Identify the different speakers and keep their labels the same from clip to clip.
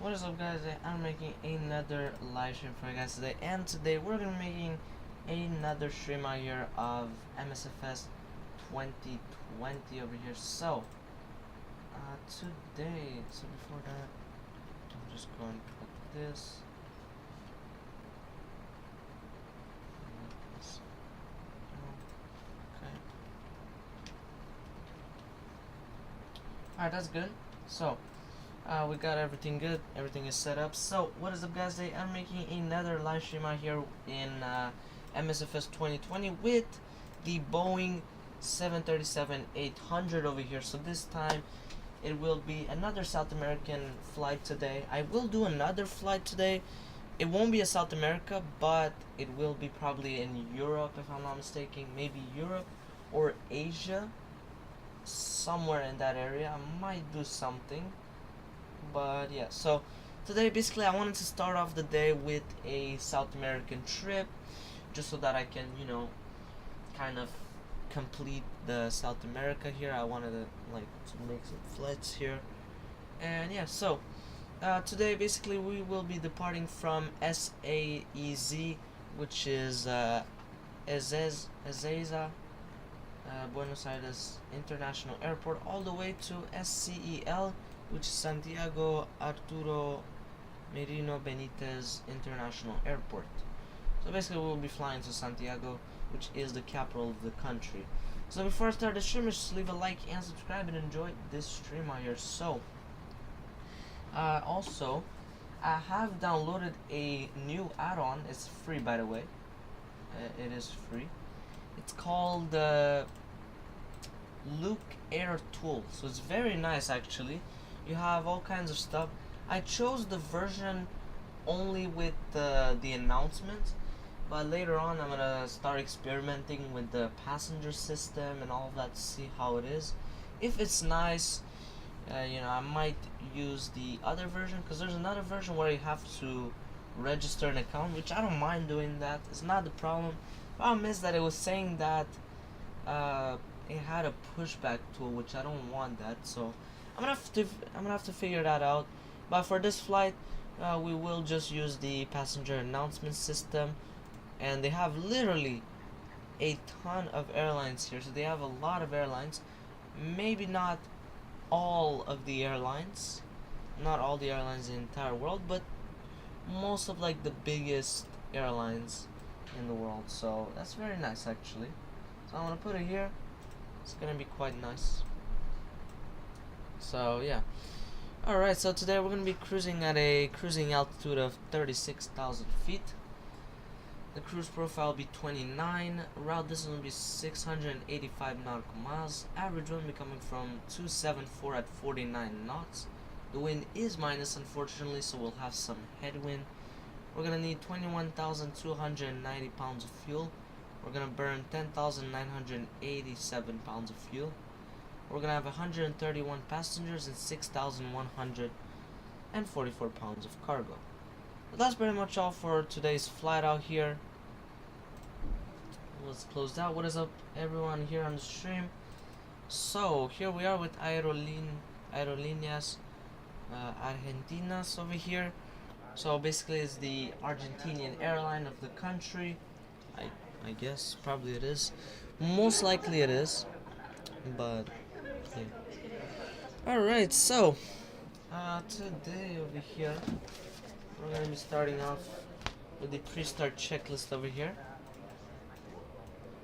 Speaker 1: What is up, guys? I'm making another live stream for you guys today, and today we're gonna be making another stream out here of MSFS 2020 over here. So today, before that, I'm just going to put this. Okay. Alright, that's good. So we got everything good, everything is set up. So what is up, guys? Today I'm making another live stream out here in MSFS 2020 with the Boeing 737-800 over here. So this time it will be another South American flight today. I will do another flight today. It won't be a South America, but it will be probably in Europe, if I'm not mistaken. Maybe Europe or Asia, somewhere in that area. I might do something. But yeah, so today basically I wanted to start off the day with a South American trip, just so that I can, you know, kind of complete the South America here. I wanted to make some flights here, and yeah, so today basically we will be departing from SAEZ, which is SAEZ, Buenos Aires International Airport, all the way to SCEL, which is Santiago Arturo Merino Benitez International Airport. So basically we'll be flying to Santiago, which is the capital of the country. So before I start the stream, just leave a like and subscribe and enjoy this stream out here. So also I have downloaded a new add-on. It's free, by the way. It is free. It's called Luke Air Tool. So it's very nice, actually. You have all kinds of stuff. I chose the version only with the announcements, but later on I'm gonna start experimenting with the passenger system and all of that to see how it is. If it's nice, you know, I might use the other version, because there's another version where you have to register an account, which I don't mind doing that. It's not the problem. The problem is that it was saying that it had a pushback tool, which I don't want that. So I'm gonna have to figure that out. But for this flight, we will just use the passenger announcement system, and they have literally a ton of airlines here. So they have a lot of airlines. Maybe not all of the airlines, not all the airlines in the entire world, but most of like the biggest airlines in the world. So that's very nice, actually. So I'm gonna put it here. It's gonna be quite nice. So yeah, alright, so today we're gonna be cruising at a cruising altitude of 36,000 feet. The cruise profile will be 29. Route distance will be 685 nautical miles. Average wind will be coming from 274 at 49 knots. The wind is minus, unfortunately, so we'll have some headwind. We're gonna need 21,290 pounds of fuel. We're gonna burn 10,987 pounds of fuel. We're gonna have 131 passengers and 6,144 pounds of cargo. But that's pretty much all for today's flight out here. Let's close that. What is up, everyone here on the stream? So here we are with Aerolíneas Argentinas over here. So basically it's the Argentinian airline of the country. I guess probably it is. Most likely it is. But alright, so today over here we're going to be starting off with the pre-start checklist over here.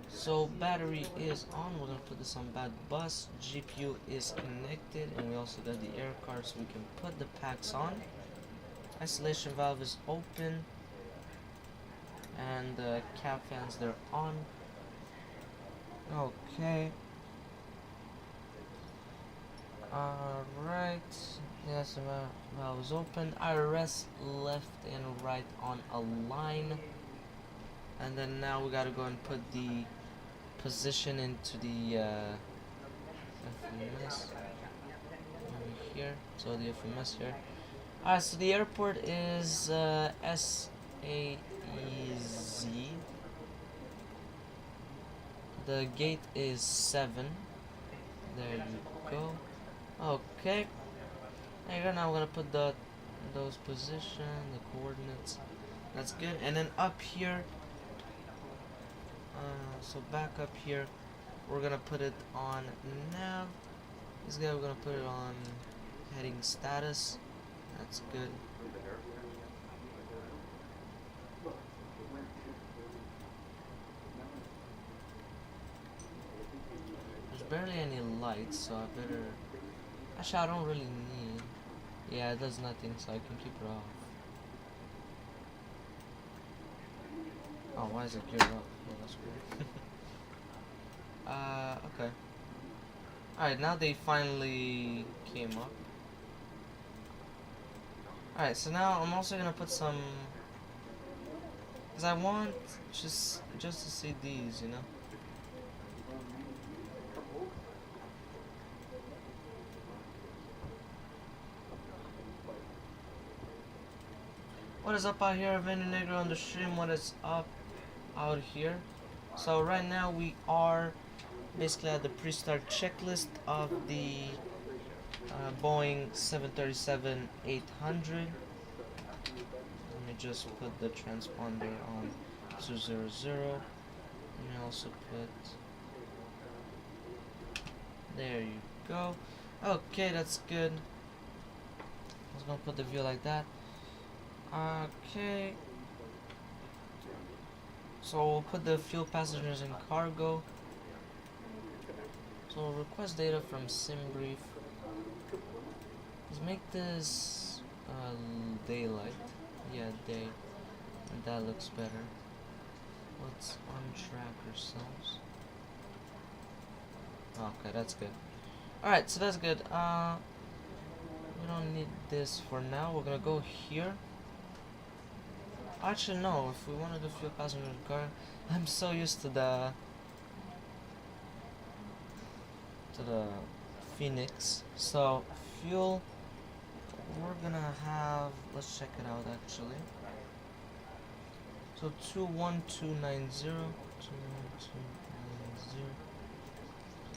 Speaker 1: So battery is on, we're going to put this on bad bus. GPU is connected, and we also got the air card so we can put the packs on. Isolation valve is open, and the cab fans, they're on. Okay. Alright, yes, valve is open. IRS left and right on a line, and then now we gotta go and put the position into the FMS over here. So the FMS here. Alright, so the airport is SAEZ. The gate is 7. There you go. Okay. Here now we're gonna put the those position, the coordinates. That's good. And then up here, so back up here, we're gonna put it on nav. This guy we're gonna put it on heading status. That's good. There's barely any lights, so I better. Actually, I don't really need. Yeah, it does nothing, so I can keep it off. Oh, why is it geared up? Oh, that's weird. Okay. Alright, now they finally came up. Alright, so now I'm also gonna put some... Because I want just to see these, you know? What is up out here, Venu Negro on the stream? What is up out here? So right now we are basically at the pre-start checklist of the Boeing 737-800. Let me just put the transponder on 200. Let me also put... There you go. Okay, that's good. I was gonna put the view like that. Okay. So we'll put the fuel, passengers, and cargo. So we'll request data from SimBrief. Let's make this daylight. Yeah, day. That looks better. Let's untrack ourselves. Okay, that's good. Alright, so that's good. We don't need this for now. We're gonna go here. Actually, no. If we want to do fuel, passenger, and car, I'm so used to the Phoenix. So fuel, we're gonna have. Let's check it out actually. So 21290. 21290.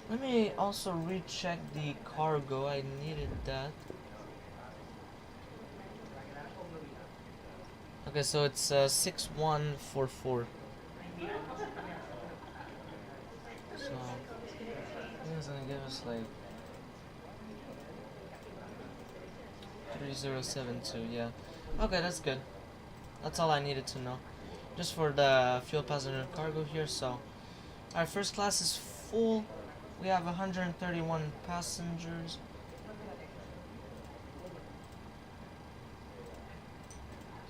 Speaker 1: Let me also recheck the cargo. I needed that. Okay, so it's 6144. So I think it's gonna give us like 3072. Yeah. Okay, that's good. That's all I needed to know. Just for the fuel, passenger, and cargo here. So our first class is full. We have 131 passengers.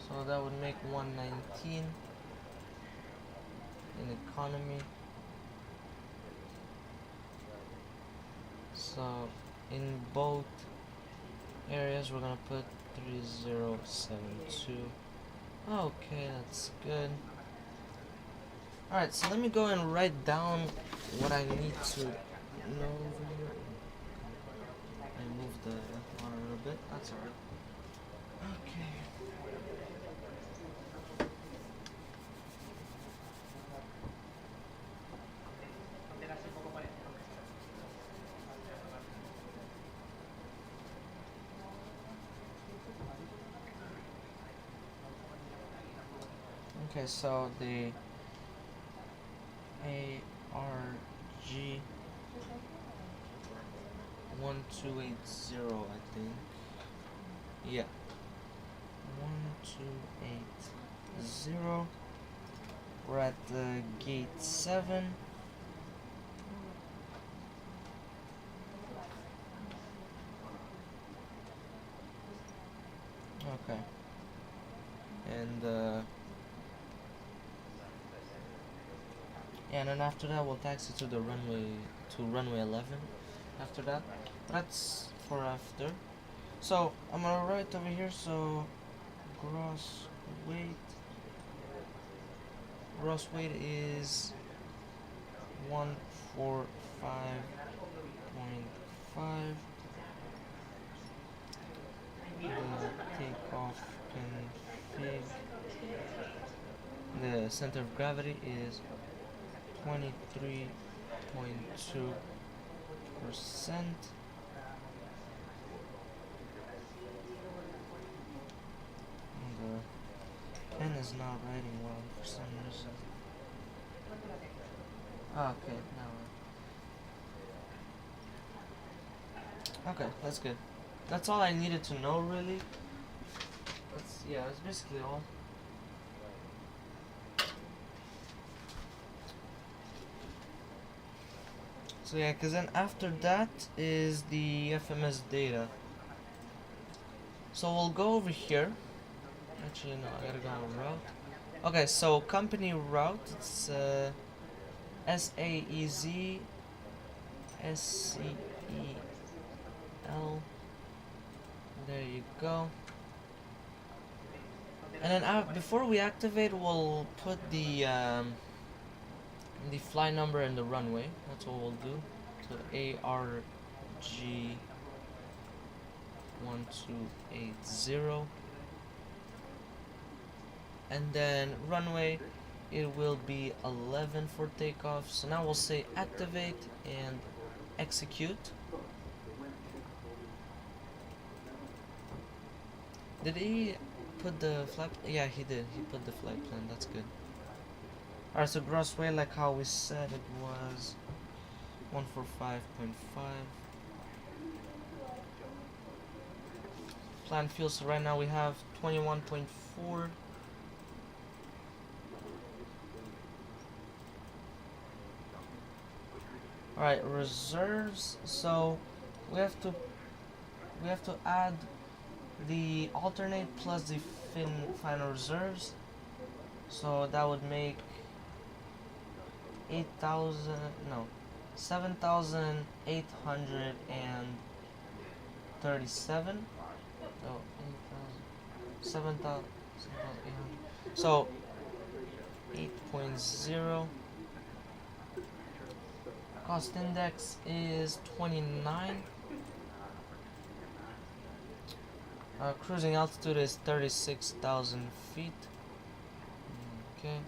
Speaker 1: So that would make 119 in economy. So in both areas we're gonna put 3072. Okay, that's good. Alright, so let me go and write down what I need to know over here. I moved the on a little bit. That's alright. Okay. Okay, so the ARG 1280, I think. Yeah. 1280. We're at the gate 7. Okay. And and then after that we'll taxi to the runway 11 after that. That's for after. So I'm gonna write over here, so gross weight is 145.5. The takeoff config, the center of gravity is 23.2%. is not writing well for some reason. Okay, now. Okay, that's good. That's all I needed to know, really. That's basically all. So yeah, because then after that is the FMS data. So we'll go over here. Actually, no, I gotta go on route. Okay, so company route, it's SAEZ, SCEL. There you go. And then before we activate, we'll put the flight number and the runway. That's what we'll do. So ARG 1280. And then runway, it will be 11 for takeoff. So now we'll say activate and execute. Did he put the flight? Yeah, he did. He put the flight plan. That's good. Alright, so gross weight, like how we said, it was 145.5. Planned fuel, so right now we have 21.4. Alright, reserves, so we have to add the alternate plus the final reserves. So that would make 7,837. Oh, 7,800. So 8.0. Cost index is 29. Cruising altitude is 36,000 feet. Okay.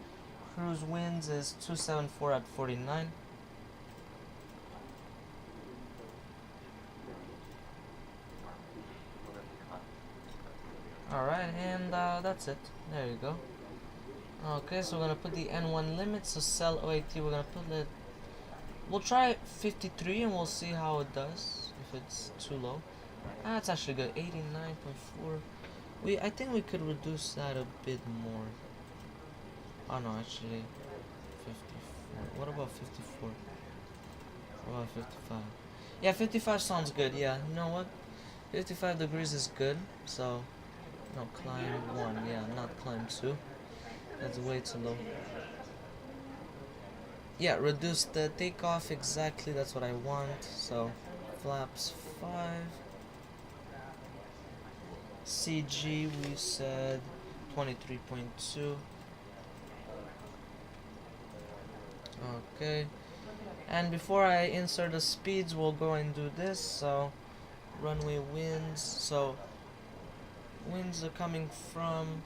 Speaker 1: Cruise winds is 274 at 49. Alright, and that's it. There you go. Okay, so we're gonna put the N1 limit. So SCEL OAT, we're gonna put it. We'll try 53 and we'll see how it does. If it's too low. That's actually good. 89.4. I think we could reduce that a bit more. Oh no, actually 54. What about 54? What about 55? Yeah, 55 sounds good. Yeah, you know what? 55 degrees is good. So, no, climb 1. Yeah, not climb 2. That's way too low. Yeah, reduce the takeoff exactly. That's what I want. So, flaps 5. CG we said 23.2. Okay, and before I insert the speeds, we'll go and do this. So runway winds, so winds are coming from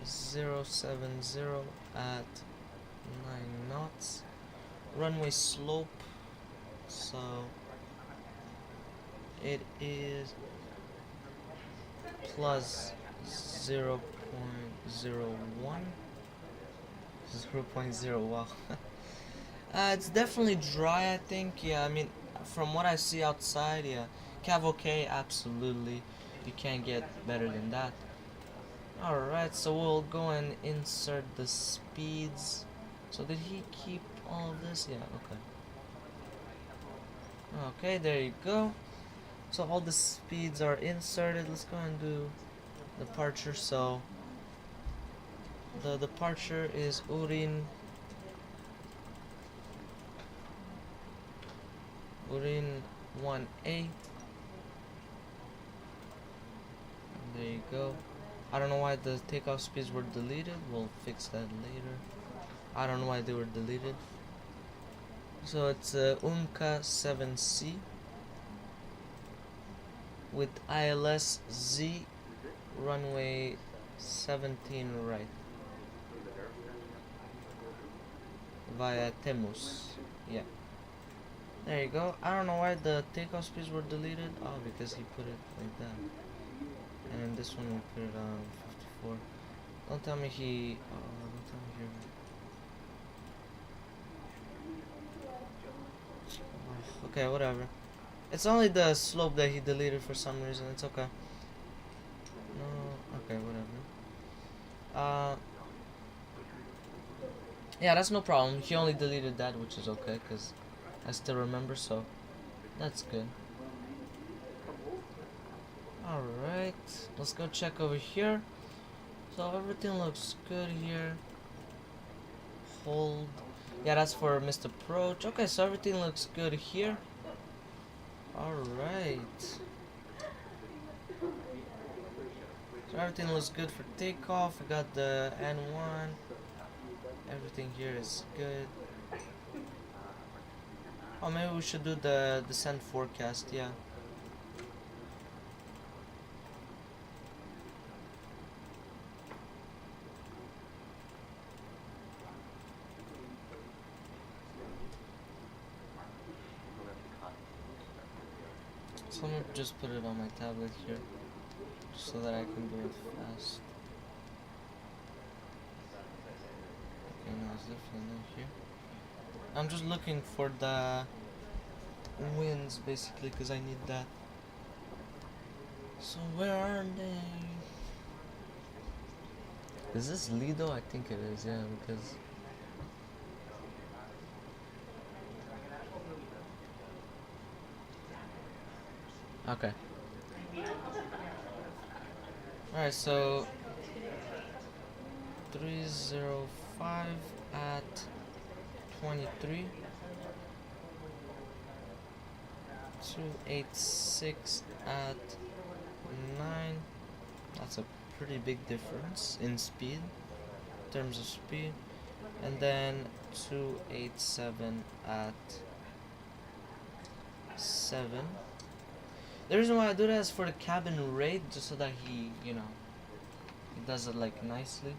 Speaker 1: 070 at 9 knots. Runway slope, so it is plus 0.01. 0.0, wow. It's definitely dry, I think. Yeah, I mean, from what I see outside, yeah. Cav okay, absolutely. You can't get better than that. Alright, so we'll go and insert the speeds. So did he keep all of this? Yeah, okay. Okay, there you go. So all the speeds are inserted. Let's go and do departure. So the departure is Urin 1A. There you go. I don't know why the takeoff speeds were deleted. We'll fix that later. I don't know why they were deleted. So it's UMCA 7C with ILS Z, runway 17 right via Temus. Yeah, there you go. I don't know why the takeoff speeds were deleted. Oh, because he put it like that. this one we'll put it on 54. Don't tell me he... don't tell me here. Okay, whatever. It's only the slope that he deleted for some reason. It's okay. No, okay, whatever. Yeah, that's no problem. He only deleted that, which is okay, because I still remember, so that's good. Alright, let's go check over here. So everything looks good here. Hold. Yeah, that's for Mr. Approach. Okay, so everything looks good here. Alright. So everything looks good for takeoff. We got the N1. Everything here is good. Oh, maybe we should do the descent forecast, yeah. So I'm gonna just put it on my tablet here, so that I can do it fast. Okay, no, it's definitely not here. I'm just looking for the winds, basically, because I need that. So where are they? Is this Lido? I think it is, yeah, because... Okay. Alright, so 305 at 23, 286 at 9. That's a pretty big difference in speed, in terms of speed. And then 287 at 7. The reason why I do that is for the cabin rate, just so that he, you know, he does it like nicely.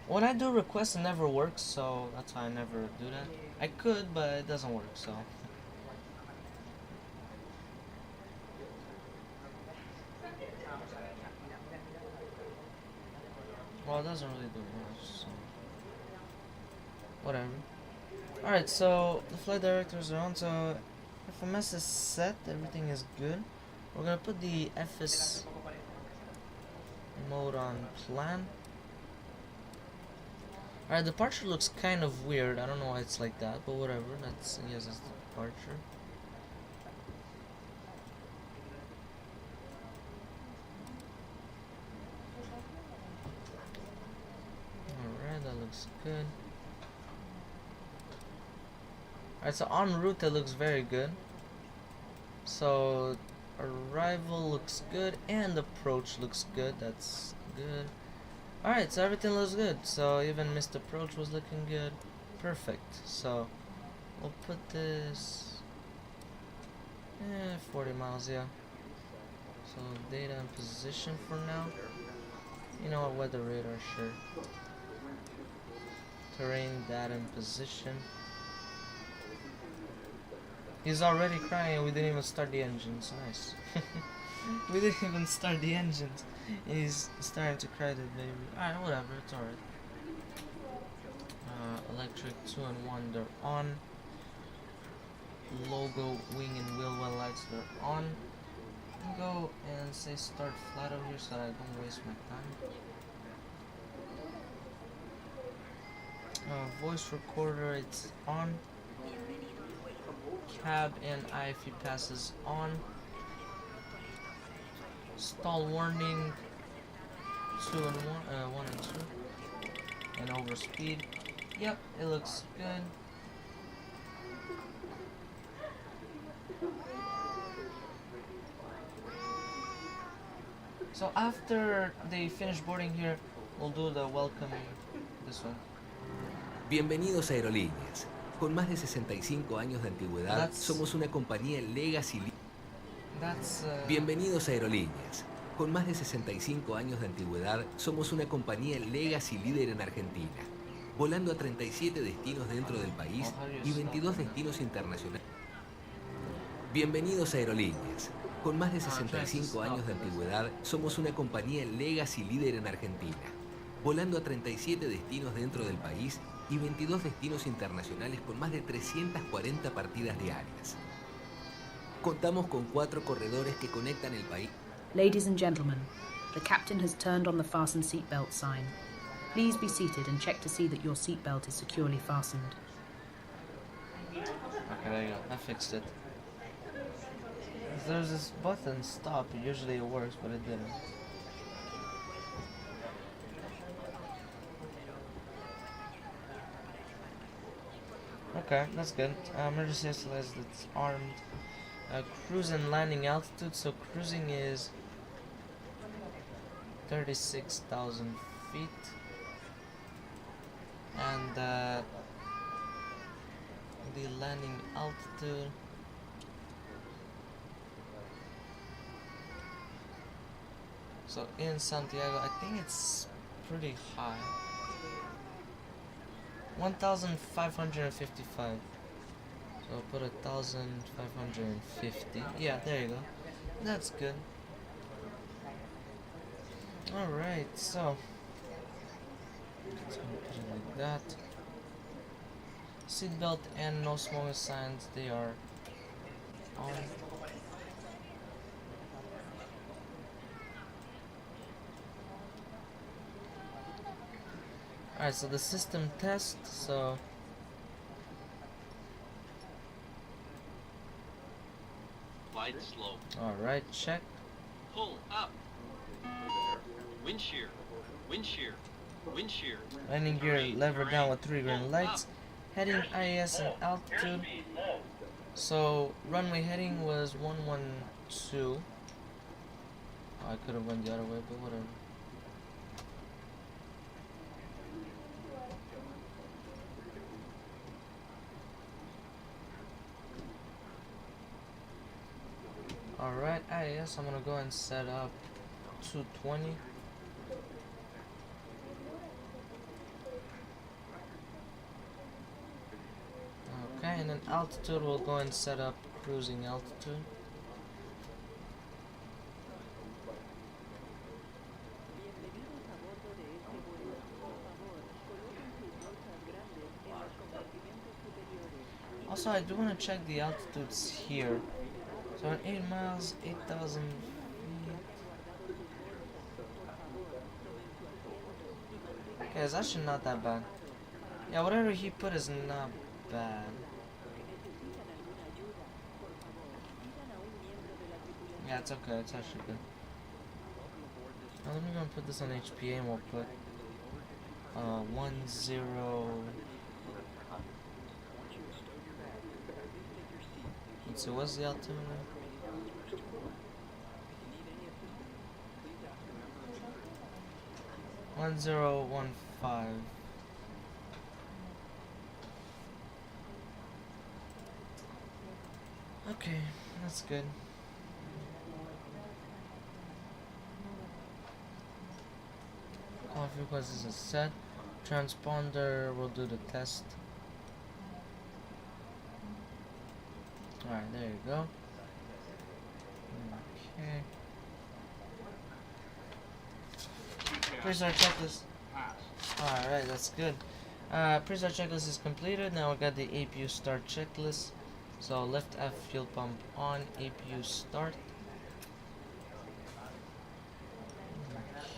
Speaker 1: When I do requests, it never works, so that's why I never do that. I could, but it doesn't work, so. Well, it doesn't really do much, so. Whatever. Alright, so the flight directors are on, so FMS is set, everything is good. We're gonna put the FS mode on plan. Alright, the departure looks kind of weird. I don't know why it's like that, but whatever. That's, yes, it's the departure. Alright, that looks good. Alright, so en route it looks very good. So arrival looks good and approach looks good. That's good. Alright, so everything looks good. So even Mr. Approach was looking good. Perfect. So we'll put this 40 miles, yeah. So data and position for now. You know what, weather radar, sure. Terrain, data and position. He's already crying. We didn't even start the engines. Nice. We didn't even start the engines. He's starting to cry, that baby. Alright, whatever. It's alright. Electric 2 and 1, they're on. Logo, wing, and wheel well lights, they're on. Go and say start flight over here so that I don't waste my time. Voice recorder, it's on. Cab and IFE passes on. Stall warning 2 and 1, 1 and 2. And over speed. Yep, it looks good. So after they finish boarding here, we'll do the welcome, this one.
Speaker 2: Bienvenidos a Aerolíneas. Con más de 65 años de antigüedad, somos una compañía legacy. Bienvenidos a Aerolíneas. Con más de 65 años de antigüedad, somos una compañía legacy líder en Argentina, volando a 37 destinos dentro del país y 22 destinos internacionales. Bienvenidos a Aerolíneas. Con más de 65 años de antigüedad, somos una compañía legacy líder en Argentina, volando a 37 destinos dentro del país y 22 destinos internacionales con más de 340 partidas diarias. Contamos con 4 corredores que conectan el país.
Speaker 3: Ladies and gentlemen, the captain has turned on the fasten seatbelt sign. Please be seated and check to see that your seatbelt is securely fastened.
Speaker 1: Okay, there you go. I fixed it. There's this button, stop. Usually it works, but it didn't. Okay, that's good. Emergency SLS that's armed. Cruise and landing altitude. So cruising is 36,000 feet. And the landing altitude. So in Santiago, I think it's pretty high. 1,555. So I'll put 1,550. Yeah, there you go. That's good. Alright, so just gonna put it like that. Seatbelt and no smoking signs, they are on. Alright, so the system test, so
Speaker 4: Glide slow.
Speaker 1: alright, check.
Speaker 4: Pull up. Wind shear. Wind shear. Wind shear.
Speaker 1: Landing gear lever down with 3 green lights. Heading IAS and altitude. So runway heading was 112. Oh, I could have went the other way, but whatever. Alright, IAS, I'm gonna go and set up 220. Okay, and then altitude, we'll go and set up cruising altitude. Also, I do want to check the altitudes here. So in 8 miles, 8,000 feet. Okay, it's actually not that bad. Yeah, whatever he put is not bad. Yeah, it's okay, it's actually good. Now let me go and put this on HPA and we'll put 10. So what's the altimeter? One 1015. Okay, that's good. Call frequencies is set. Transponder, we'll do the test. Alright, there you go. Okay. Pre-start checklist. Alright, that's good. Pre-start checklist is completed. Now we got the APU start checklist. So left F fuel pump on, APU start.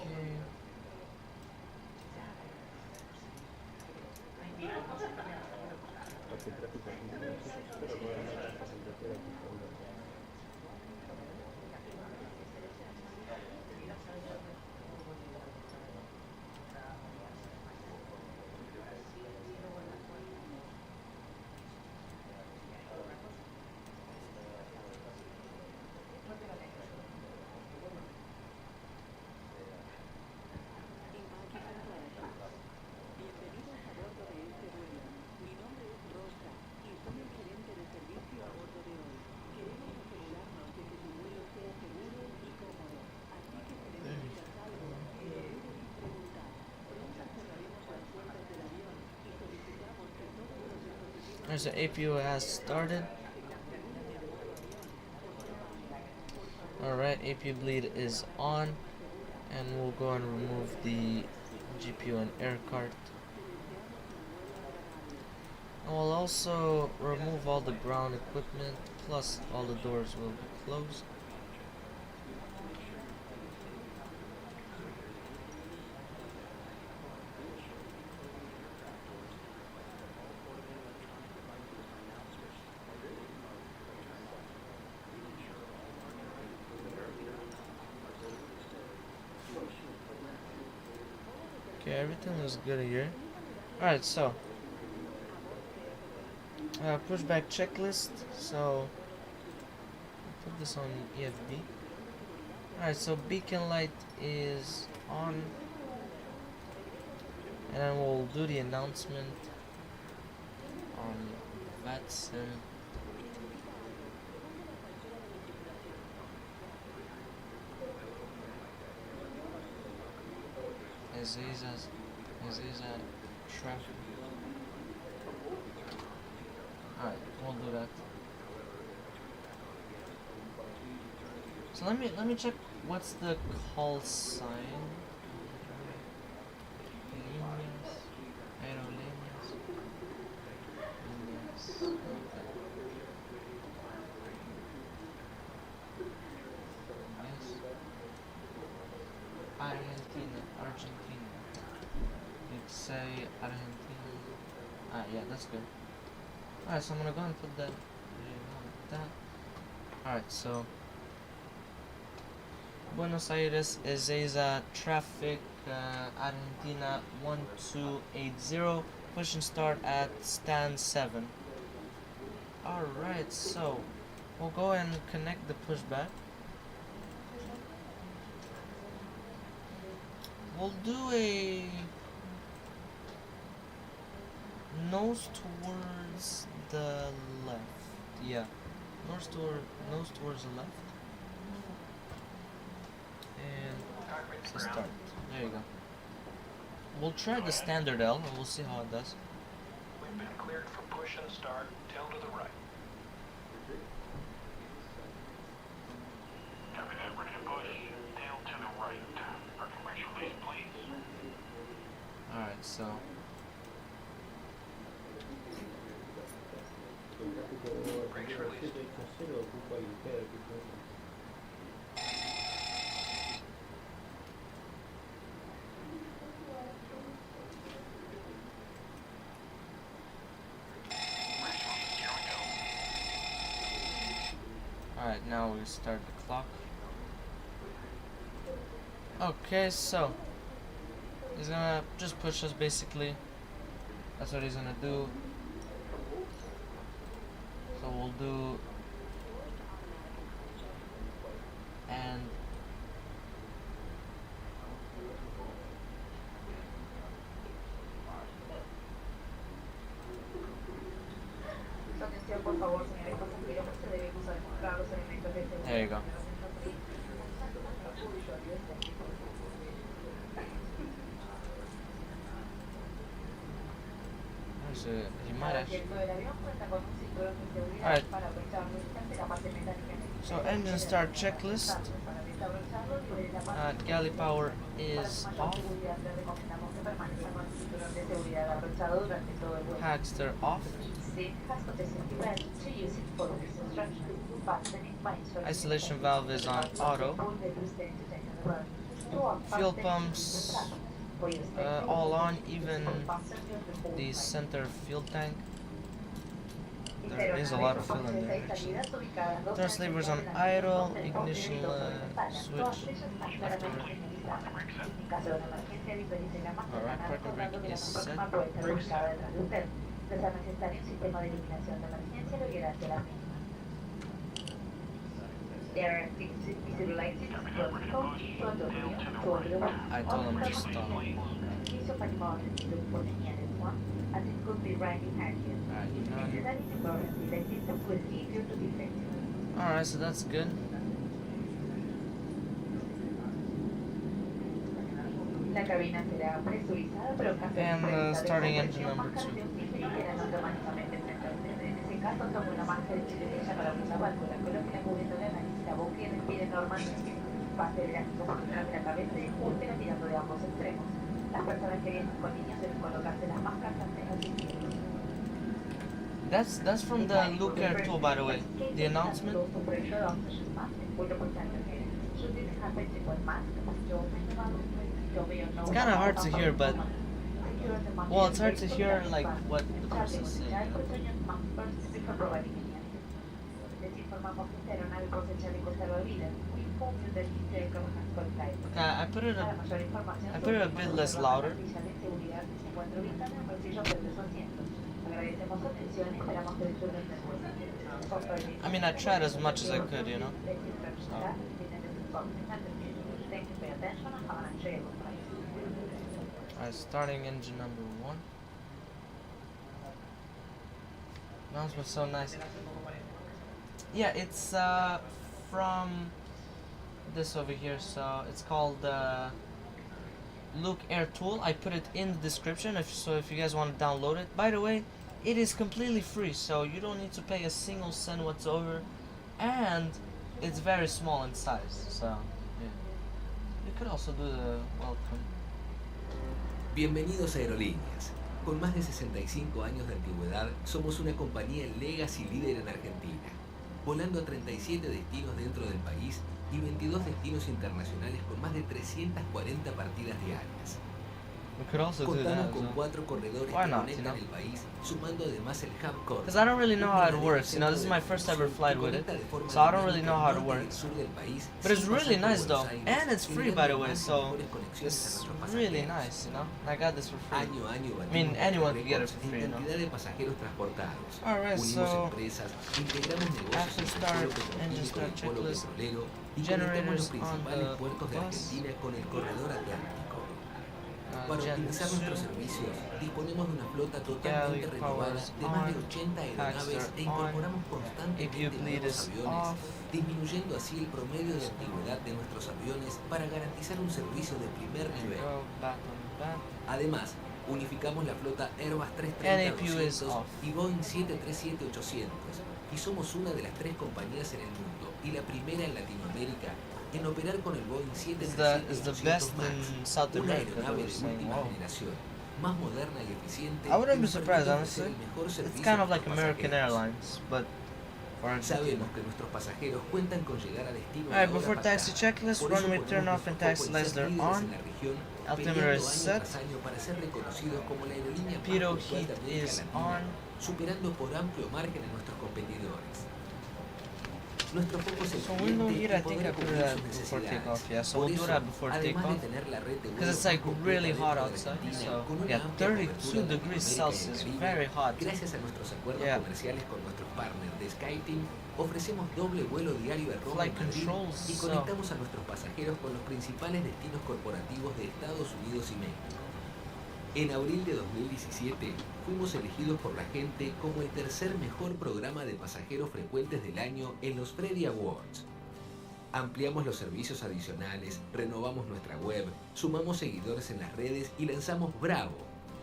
Speaker 1: Okay. There's the APU has started. AP bleed is on, and we'll go and remove the GPU and air cart. And we'll also remove all the ground equipment, plus all the doors will be closed. Okay, everything looks good here. Alright, so pushback checklist. So put this on EFB. Alright, so beacon light is on, and then we'll do the announcement on VATSIM. SAEZ traffic. Alright, we'll do that. So let me check what's the call sign. Líneas, aerolíneas. Líneas. Okay. Yes. Argentina. Let's say Argentina. Ah, yeah, that's good. Alright, so I'm gonna go and put that like that. Alright, so Buenos Aires SAEZ traffic, Argentina 1280, push and start at stand 7. Alright, so we'll go and connect the pushback. We'll do a nose towards the left. Yeah, nose towards the left. And so start. There you go. We'll try the standard L and we'll see how it does.
Speaker 5: We've been cleared for push and start. Tail to the right. Copy that. Ready to push. Tail to the right. Parking brakes release, please.
Speaker 1: Alright, so
Speaker 5: Brakes released.
Speaker 1: alright, now we start the clock. Okay, so he's gonna just push us basically. That's what he's gonna do. So we'll do and there you go. So he might actually. Alright. So engine start checklist. Galley power is off. Hagster off. Isolation valve is on auto. Fuel pumps all on, even the center fuel tank. There is a lot of fuel in there actually. Thrust levers on idle, ignition switch left and right. Alright, parking brake is set. I told him to stop. Alright, so that's good. And starting engine number 2.
Speaker 6: la boca respire normalmente. Pase el látigo por detrás de la cabeza y último tirando de ambos extremos. Las personas que vienen con niños deben colocarse las máscaras antes de asistir.
Speaker 1: That's from the Look Air tool, by the way. The announcement. It's kind of hard to hear, but well, it's hard to hear like what the person's saying. Okay, I put it a bit less louder. I mean, I tried as much as I could, you know. Alright, starting engine number 1. Announcement's so nice. Yeah, it's from this over here, so it's called Look Air tool. I put it in the description, if you guys want to download it. By the way, it is completely free, so you don't need to pay a single cent whatsoever, and it's very small in size, so yeah. You could also do the welcome.
Speaker 2: Bienvenidos a Aerolíneas. Con más de 65 años de antigüedad, somos una compañía legacy líder en Argentina, volando a 37 destinos dentro del país y 22 destinos internacionales con más de 340 partidas diarias.
Speaker 1: We could also do
Speaker 2: Contamos
Speaker 1: that.
Speaker 2: con 4 corredores
Speaker 1: Why
Speaker 2: que
Speaker 1: not,
Speaker 2: conectan el país, sumando además el hub core.
Speaker 1: Because I don't really know how it works, you know, this is my first ever flight with it, so I don't really know how it works. But it's really nice though, and it's free by the way, so it's really nice, you know. I got this for free.
Speaker 2: Año a año
Speaker 1: I mean, anyone can get it for
Speaker 2: en
Speaker 1: free, you know.
Speaker 2: cantidad de pasajeros transportados.
Speaker 1: Alright,
Speaker 2: Unimos
Speaker 1: so
Speaker 2: empresas, integramos negocios
Speaker 1: after
Speaker 2: en el
Speaker 1: start,
Speaker 2: polo petroquímico
Speaker 1: engine
Speaker 2: y
Speaker 1: start
Speaker 2: el polo
Speaker 1: checklist,
Speaker 2: petrolero y conectamos los
Speaker 1: generators on
Speaker 2: principales
Speaker 1: the
Speaker 2: puertos de
Speaker 1: bus,
Speaker 2: Argentina con el corredor atlántico. Para
Speaker 1: Gen
Speaker 2: optimizar nuestros
Speaker 1: 2,
Speaker 2: servicios, disponemos de una flota totalmente
Speaker 1: galley
Speaker 2: renovada
Speaker 1: powers
Speaker 2: de más de
Speaker 1: on,
Speaker 2: 80 aeronaves
Speaker 1: taxer
Speaker 2: e incorporamos constantemente
Speaker 1: APU bleed
Speaker 2: nuevos
Speaker 1: is
Speaker 2: aviones,
Speaker 1: off.
Speaker 2: disminuyendo así el promedio de antigüedad de nuestros aviones para garantizar un servicio de primer nivel.
Speaker 1: go back on back.
Speaker 2: Además, unificamos la flota Airbus
Speaker 1: NAPU is
Speaker 2: 330-200
Speaker 1: off.
Speaker 2: y Boeing 737-800 y somos una de las 3 compañías en el mundo y la primera en Latinoamérica en operar con el Boeing
Speaker 1: Is the
Speaker 2: 737-800
Speaker 1: best
Speaker 2: MAX,
Speaker 1: in South
Speaker 2: una
Speaker 1: America, they
Speaker 2: aeronave
Speaker 1: were
Speaker 2: de
Speaker 1: saying.
Speaker 2: última
Speaker 1: Wow.
Speaker 2: generación, más moderna y eficiente.
Speaker 1: I wouldn't
Speaker 2: que
Speaker 1: be
Speaker 2: nos
Speaker 1: surprised,
Speaker 2: permite ofrecer
Speaker 1: honestly.
Speaker 2: el mejor
Speaker 1: It's
Speaker 2: servicio
Speaker 1: kind
Speaker 2: a
Speaker 1: of like
Speaker 2: nuestros
Speaker 1: American
Speaker 2: pasajeros.
Speaker 1: Airlines, but for Argentina.
Speaker 2: Sabemos que nuestros pasajeros cuentan con llegar a destino.
Speaker 1: Alright,
Speaker 2: de hora
Speaker 1: before
Speaker 2: pactada.
Speaker 1: taxi checklist,
Speaker 2: Por eso
Speaker 1: runway
Speaker 2: ponemos
Speaker 1: turn off
Speaker 2: nuestro
Speaker 1: and
Speaker 2: foco
Speaker 1: taxi
Speaker 2: en
Speaker 1: lights
Speaker 2: ser
Speaker 1: are
Speaker 2: líderes
Speaker 1: on.
Speaker 2: en la región,
Speaker 1: Altimeter
Speaker 2: peleando
Speaker 1: is
Speaker 2: año
Speaker 1: set.
Speaker 2: tras año para ser reconocidos como la aerolínea más
Speaker 1: Pitot
Speaker 2: puntual
Speaker 1: heat
Speaker 2: de América
Speaker 1: is
Speaker 2: Latina,
Speaker 1: on.
Speaker 2: superando por amplio margen a nuestros competidores. Nuestro foco es el
Speaker 1: So window
Speaker 2: cliente
Speaker 1: heat, I
Speaker 2: y
Speaker 1: think
Speaker 2: poder
Speaker 1: I put
Speaker 2: cubrir
Speaker 1: that
Speaker 2: sus
Speaker 1: before
Speaker 2: necesidades.
Speaker 1: takeoff, yeah, so
Speaker 2: Por
Speaker 1: we'll do
Speaker 2: eso,
Speaker 1: that before
Speaker 2: además de
Speaker 1: takeoff.
Speaker 2: tener la red de
Speaker 1: Because it's
Speaker 2: vuelos
Speaker 1: like
Speaker 2: más
Speaker 1: really
Speaker 2: completa
Speaker 1: hot
Speaker 2: dentro de
Speaker 1: outside,
Speaker 2: Argentina,
Speaker 1: so
Speaker 2: con una
Speaker 1: yeah,
Speaker 2: amplia
Speaker 1: 32
Speaker 2: cobertura de
Speaker 1: degrees
Speaker 2: América y el
Speaker 1: Celsius,
Speaker 2: Caribe,
Speaker 1: very hot.
Speaker 2: gracias a nuestros acuerdos
Speaker 1: Yeah.
Speaker 2: comerciales con nuestros partners de SkyTeam, ofrecemos doble vuelo diario a Roma y
Speaker 1: Flight
Speaker 2: Madrid
Speaker 1: controls,
Speaker 2: y conectamos a nuestros pasajeros con los principales destinos corporativos de Estados Unidos y México. En abril de 2017 fuimos elegidos por la gente como el tercer mejor programa de pasajeros frecuentes del año en los Freddie Awards. Ampliamos los servicios adicionales, renovamos nuestra web, sumamos seguidores en las redes y lanzamos Bravo,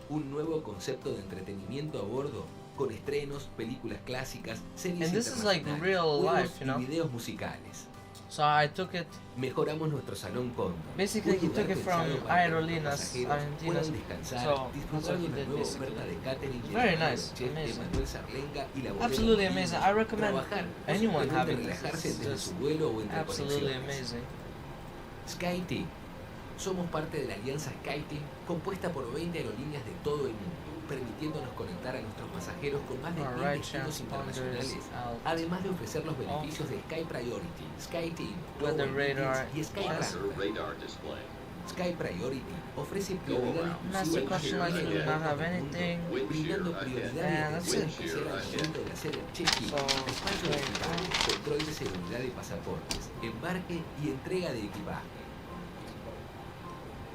Speaker 2: un nuevo concepto de entretenimiento a bordo con estrenos, películas clásicas, series
Speaker 1: And this is like
Speaker 2: internacionales,
Speaker 1: real
Speaker 2: juegos
Speaker 1: life, you know?
Speaker 2: y videos musicales.
Speaker 1: So I took it.
Speaker 2: Mejoramos nuestro salón Cóndor.
Speaker 1: Basically,
Speaker 2: un
Speaker 1: he
Speaker 2: lugar
Speaker 1: took it
Speaker 2: pensado
Speaker 1: from
Speaker 2: para que
Speaker 1: Aerolíneas
Speaker 2: nuestros pasajeros
Speaker 1: Argentinas.
Speaker 2: puedan descansar,
Speaker 1: So that's
Speaker 2: disfrutar
Speaker 1: what
Speaker 2: de
Speaker 1: he
Speaker 2: una
Speaker 1: did
Speaker 2: nueva
Speaker 1: basically.
Speaker 2: oferta de catering de
Speaker 1: Very
Speaker 2: la mano
Speaker 1: nice,
Speaker 2: del chef
Speaker 1: amazing.
Speaker 2: Manuel Sarlenga y la bodega
Speaker 1: Absolutely
Speaker 2: Martínez,
Speaker 1: amazing. I recommend
Speaker 2: trabajar o
Speaker 1: anyone
Speaker 2: simplemente
Speaker 1: having this.
Speaker 2: relajarse
Speaker 1: It's
Speaker 2: desde
Speaker 1: just
Speaker 2: su vuelo o entre
Speaker 1: absolutely
Speaker 2: conexiones.
Speaker 1: amazing.
Speaker 2: SkyTeam. Somos parte de la alianza SkyTeam, compuesta por 20 aerolíneas de todo el mundo, permitiéndonos conectar a nuestros pasajeros con más de 1000
Speaker 1: Alright,
Speaker 2: destinos
Speaker 1: transponders
Speaker 2: internacionales,
Speaker 1: out.
Speaker 2: además de ofrecer los beneficios de Sky Priority, SkyTeam,
Speaker 1: Weather
Speaker 2: Global
Speaker 1: radar,
Speaker 2: Meetings y Sky
Speaker 1: yes.
Speaker 2: Transfer.
Speaker 4: radar display.
Speaker 2: Sky Priority ofrece prioridad
Speaker 1: Master
Speaker 2: exclusiva
Speaker 1: question like you do not have anything.
Speaker 2: brindando prioridad y
Speaker 1: And that's
Speaker 2: atención
Speaker 1: it.
Speaker 2: especial al momento de hacer el check-in,
Speaker 1: So,
Speaker 2: despacho de equipaje, control de seguridad de pasaportes, embarque y entrega de equipaje.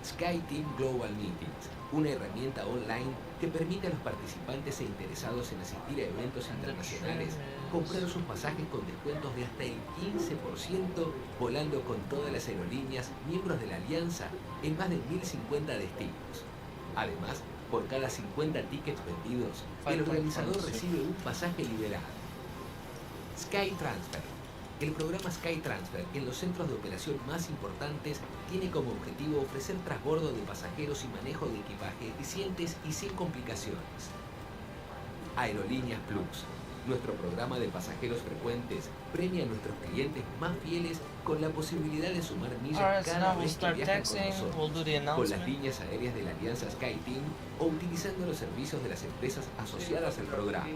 Speaker 2: SkyTeam Global Meetings, una herramienta online que permite a los participantes e interesados en asistir a eventos internacionales comprar sus pasajes con descuentos de hasta el 15% volando con todas las aerolíneas miembros de la alianza en más de 1050 destinos. Además, por cada 50 tickets vendidos, el organizador recibe un pasaje liberado. Sky Transfer, El programa Sky Transfer en los centros de operación más importantes tiene como objetivo ofrecer transbordo de pasajeros y manejo de equipaje eficientes y sin complicaciones. Aerolíneas Plus. Nuestro programa de pasajeros frecuentes premia a nuestros clientes más fieles con la posibilidad de sumar millas
Speaker 1: Alright, so
Speaker 2: cada
Speaker 1: now we'll
Speaker 2: vez que
Speaker 1: start
Speaker 2: viajan con
Speaker 1: taxiing.
Speaker 2: nosotros,
Speaker 1: We'll do the
Speaker 2: con las
Speaker 1: announcement.
Speaker 2: líneas aéreas de la alianza SkyTeam o utilizando los servicios de las empresas asociadas al programa.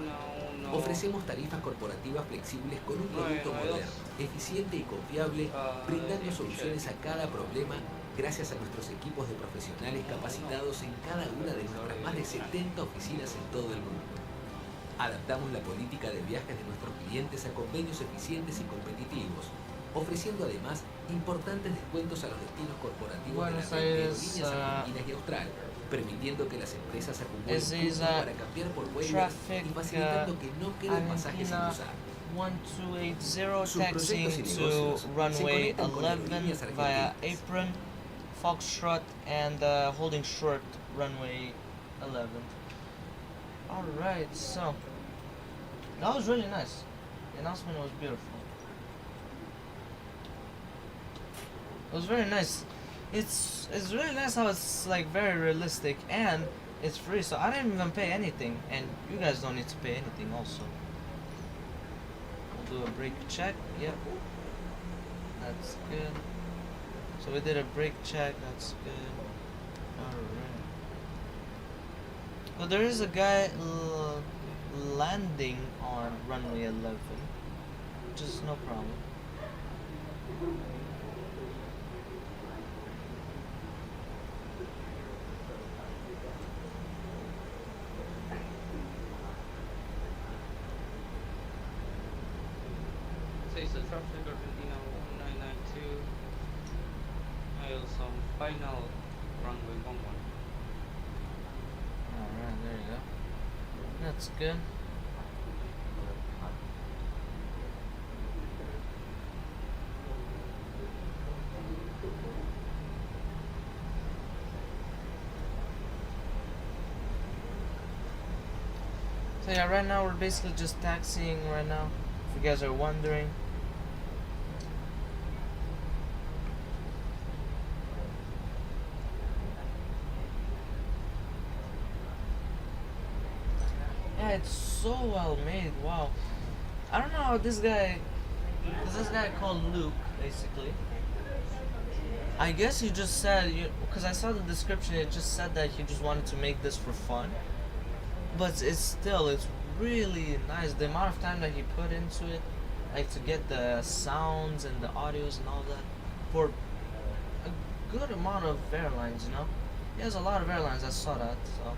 Speaker 2: Ofrecemos tarifas corporativas flexibles con un producto moderno, eficiente y confiable, brindando soluciones a cada problema gracias a nuestros equipos de profesionales capacitados en cada una de nuestras más de 70 oficinas en todo el mundo. Adaptamos la política de viajes de nuestros clientes a convenios eficientes y competitivos, ofreciendo además importantes descuentos a los destinos corporativos
Speaker 1: Buenos
Speaker 2: de las
Speaker 1: Aires,
Speaker 2: aerolíneas argentinas y Austral, permitiendo que las empresas acumulen
Speaker 1: SAEZ,
Speaker 2: puntos para cambiar por Payware
Speaker 1: traffic,
Speaker 2: y facilitando que no queden pasajes sin
Speaker 1: Argentina,
Speaker 2: usar.
Speaker 1: 1280
Speaker 2: Sus
Speaker 1: taxiing
Speaker 2: proyectos y
Speaker 1: to
Speaker 2: negocios se
Speaker 1: runway
Speaker 2: conectan con
Speaker 1: 11
Speaker 2: aerolíneas
Speaker 1: via
Speaker 2: argentinas.
Speaker 1: apron, Foxtrot, and holding short runway 11. Alright, so that was really nice. The announcement was beautiful. It was very nice. It's really nice how it's like very realistic and it's free, so I didn't even pay anything, and you guys don't need to pay anything also. We'll do a brake check. Yep, that's good. So we did a brake check. That's good. Alright. Well, there is a guy landing on runway 11, which is no problem.
Speaker 7: SAEZ traffic Argentina 1992. Some final runway 11.
Speaker 1: Alright, there you go. That's good. So yeah, right now we're basically just taxiing right now, if you guys are wondering. Yeah, it's so well made, wow. I don't know how this guy, there's this guy called Luke, basically. I guess he just said, because I saw the description, it just said that he just wanted to make this for fun. But it's really nice. The amount of time that he put into it, like to get the sounds and the audios and all that, for a good amount of airlines, you know? He has a lot of airlines, I saw that, so.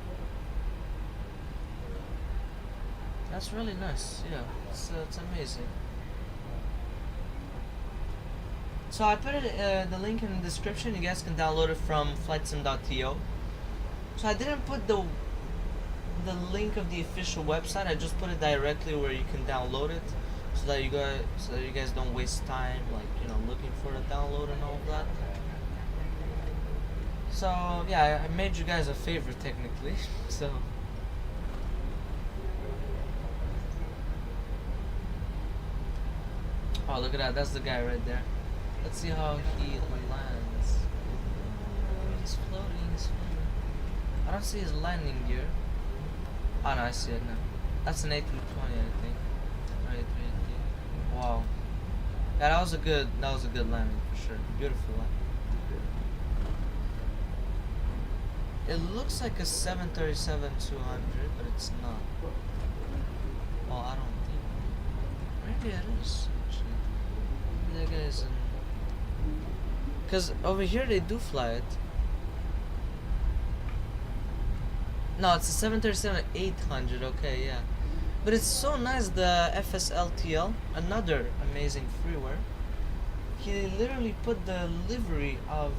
Speaker 1: That's really nice, yeah, it's amazing. So I put it, the link in the description, you guys can download it from flightsim.to. So I didn't put the link of the official website, I just put it directly where you can download it, so that you guys don't waste time, like, you know, looking for a download and all of that. So yeah, I made you guys a favor technically, so. Oh, look at that, that's the guy right there. Let's see how he lands. He's floating, I don't see his landing gear. Oh no, I see it now. That's an A320, I think. Right, wow. Yeah, that was a good landing for sure. Beautiful landing. It looks like a 737-200, but it's not. Well, I don't think. Maybe it is. Actually, maybe that guy's in. Cause over here they do fly it. No, it's a 737-800, okay, yeah. But it's so nice, the FSLTL, another amazing freeware. He literally put the livery of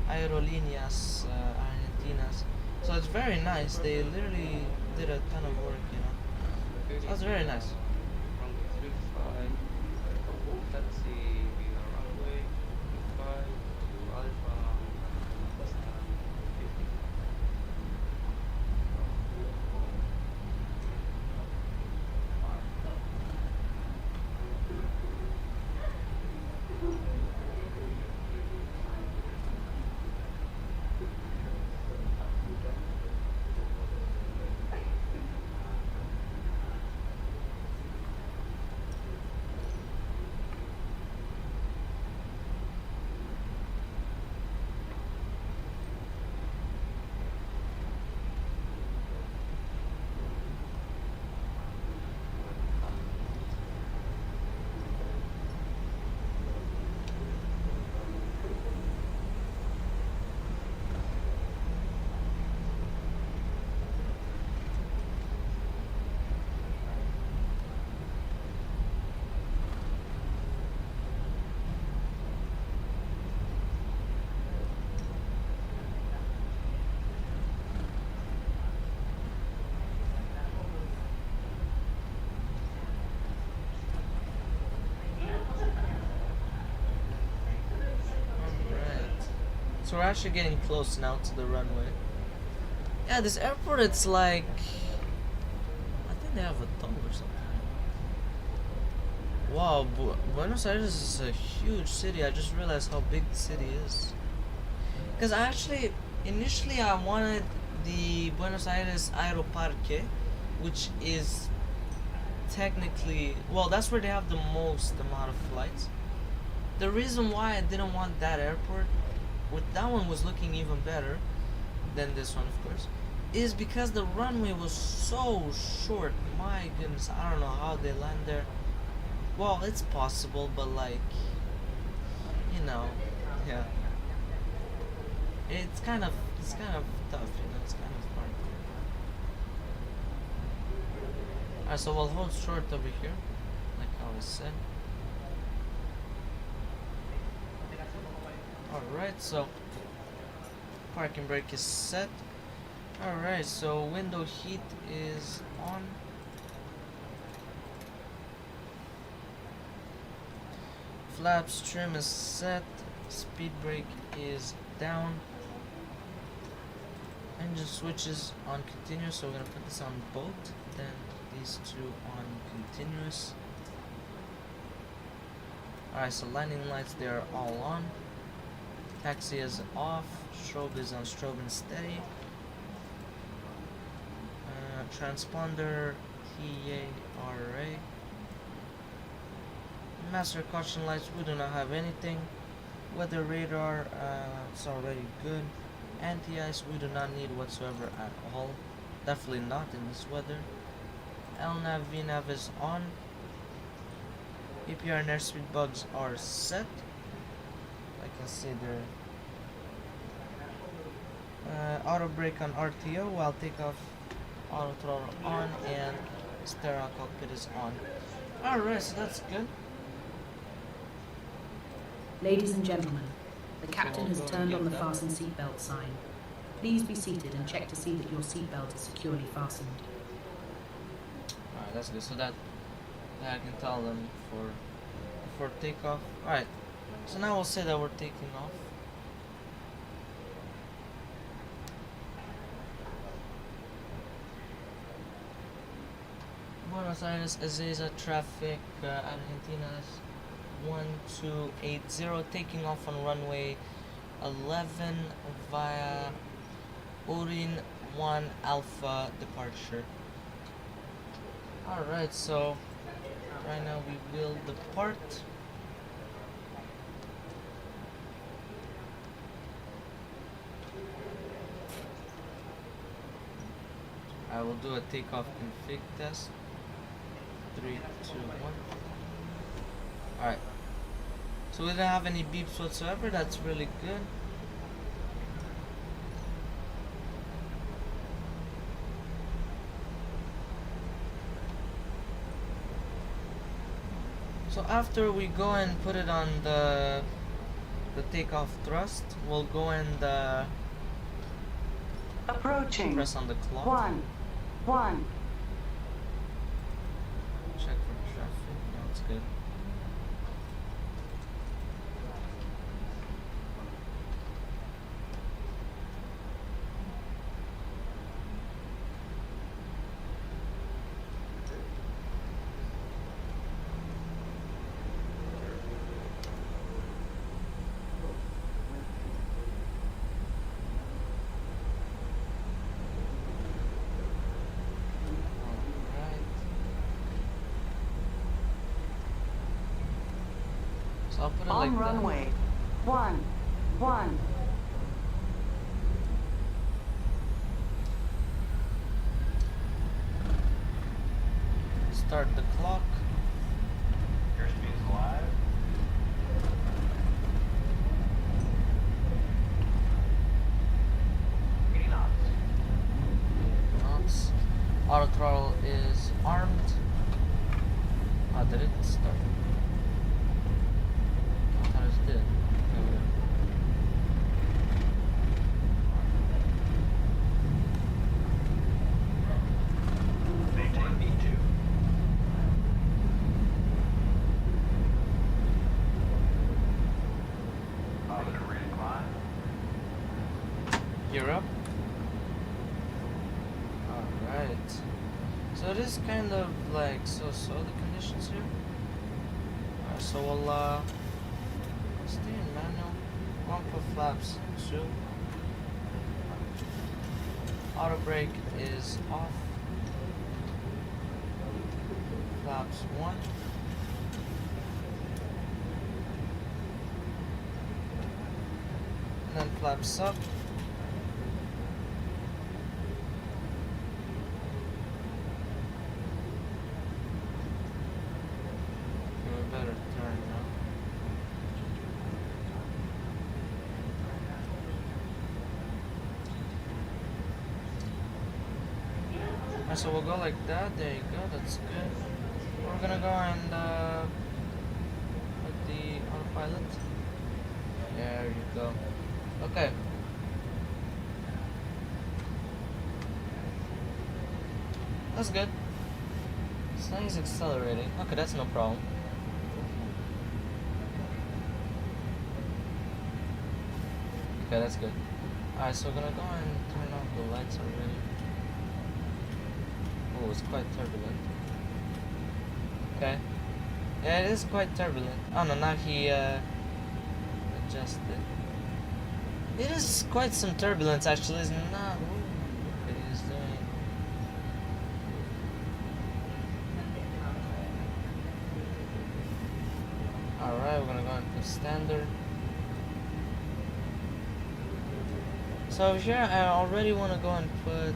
Speaker 1: Aerolíneas Argentinas. So it's very nice, they literally did a ton of work, you know. So that's very nice.
Speaker 7: Runway 35. Taxi via runway 5 to Alpha.
Speaker 1: So we're actually getting close now to the runway. Yeah, this airport, it's like, I think they have a tunnel or something. Wow, Buenos Aires is a huge city. I just realized how big the city is. Because actually, initially I wanted the Buenos Aires Aeroparque, which is technically, well, that's where they have the most amount of flights. The reason why I didn't want that airport, with that one was looking even better than this one, of course, is because the runway was so short. My goodness, I don't know how they land there. Well, it's possible, but like, you know, yeah. It's kind of tough, you know, it's kind of hard. Alright, so we'll hold short over here, like how I said. Alright, so parking brake is set. Alright, so window heat is on. Flaps trim is set. Speed brake is down. Engine switches on continuous, so we're gonna put this on both, then these two on continuous. Alright, so landing lights, they are all on. Taxi is off. Strobe is on strobe and steady. Transponder TARA. Master caution lights, we do not have anything. Weather radar, it's already good. Anti-ice, we do not need whatsoever at all. Definitely not in this weather. LNAV, VNAV is on. APR and airspeed bugs are set. I can see there. Auto brake on RTO while takeoff. Auto throttle on and stereo cockpit is on. Alright, so that's good.
Speaker 3: Ladies and gentlemen, the captain has turned on the fasten seatbelt sign. Please be seated and check to see that your seatbelt is securely fastened.
Speaker 1: Alright, that's good. So that I can tell them for takeoff. Alright, so now we'll say that we're taking off. Buenos Aires, SAEZ traffic, Argentina 1280, taking off on runway 11 via Urin 1 Alpha departure. Alright, so right now we will depart. I will do a takeoff config test. 3, 2, 1. Alright. So we don't have any beeps whatsoever, that's really good. So after we go and put it on the takeoff thrust, we'll go and
Speaker 8: Approaching.
Speaker 1: press on the clock.
Speaker 8: 1.
Speaker 1: Check for traffic. No, it's good. I'll put it
Speaker 8: On
Speaker 1: like
Speaker 8: runway. 1.
Speaker 1: that. Start the clock.
Speaker 5: Airspeed's live.
Speaker 1: Knots. Auto throttle is armed. Ah, did it start? I thought it did.
Speaker 5: Maintain B2. Positive reading climb.
Speaker 1: Gear up. Alright. So it is kind of like so-so the conditions here. Alright, so we'll stay in manual. 1 for flaps 2. Auto brake is off. Flaps 1. And then flaps up. We better turn now. Alright, so we'll go like that. There you go. That's good. We're gonna go and put the autopilot. There you go. Okay. That's good. It's nice accelerating. Okay, that's no problem. Okay, that's good. Alright, so we're gonna go and turn off the lights already. Oh, it's quite turbulent. Okay. Yeah, it is quite turbulent. Oh no, now he adjusted. It is quite some turbulence actually, it's not. Ooh, look what he's doing. Alright, we're gonna go into standard. So over here I already wanna go and put,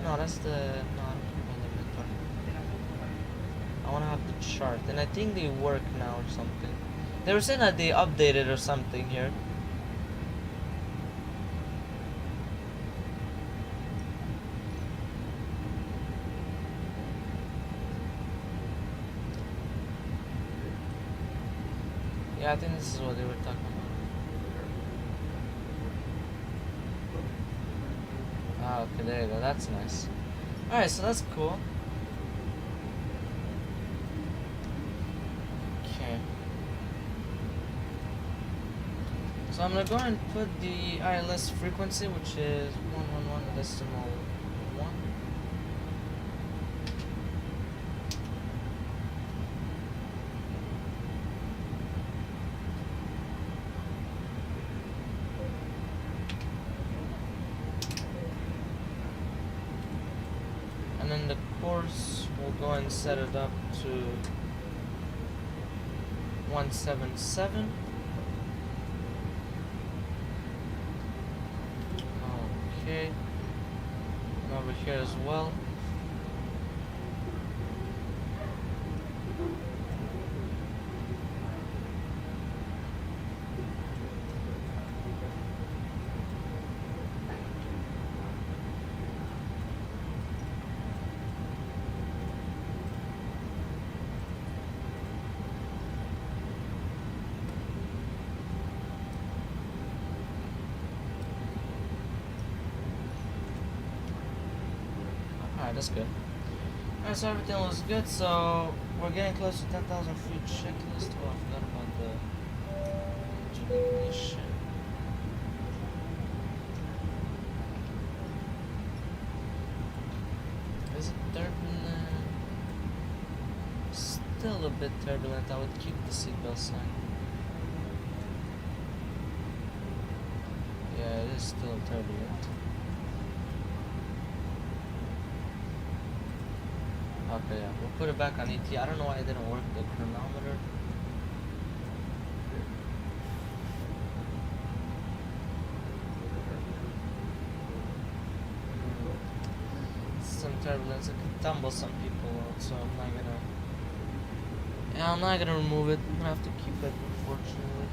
Speaker 1: no, that's the, no, I don't put the inventory. I wanna have the chart, and I think they work now or something. They were saying that they updated or something here. Yeah, I think this is what they were talking about. Ah, okay, there you go. That's nice. Alright, so that's cool. Okay. So I'm gonna go and put the ILS frequency, which is 111.1. And then the course, we'll go and set it up to 177. Okay. And over here as well. Alright, that's good. Alright, so everything looks good, so we're getting close to 10,000 feet checklist. Oh, I forgot about the ignition. Is it turbulent? Still a bit turbulent. I would keep the seatbelt sign. Yeah, it is still turbulent. Okay, yeah, we'll put it back on ET. I don't know why it didn't work, the chronometer. Some turbulence, it can tumble some people out, so I'm not gonna... Yeah, I'm not gonna remove it. I'm gonna have to keep it, unfortunately.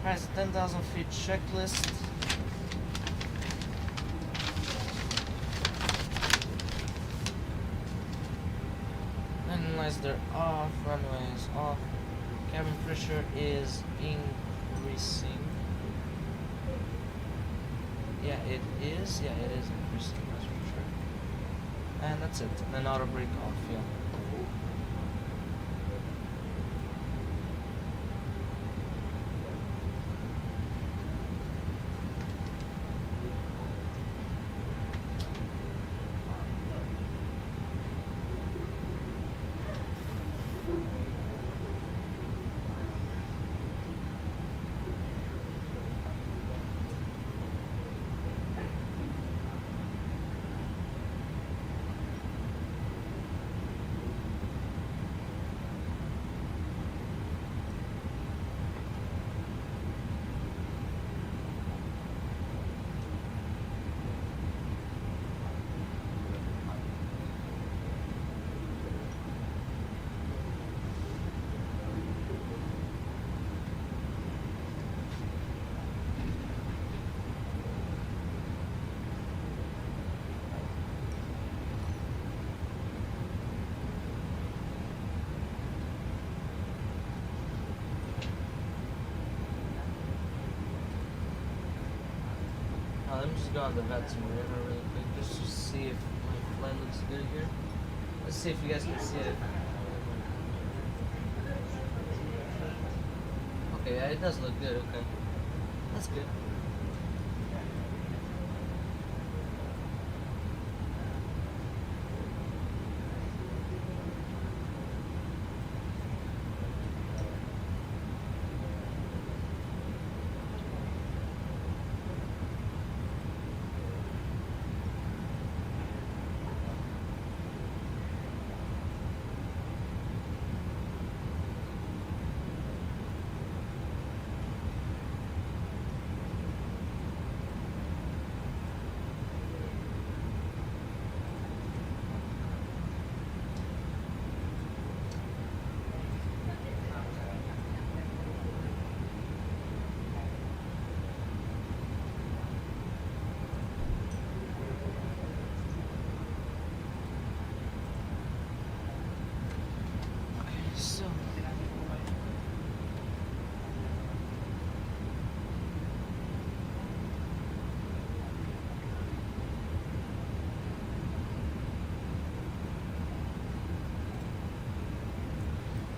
Speaker 1: Alright, so 10,000 feet checklist. They're off, runway is off, cabin pressure is increasing. Yeah, it is increasing, that's for sure. And that's it, and then auto brake off, yeah. let me just go on the vet simulator really quick just to see if my flight looks good here. Let's see if you guys can see it. Okay, yeah, it does look good, okay. That's good.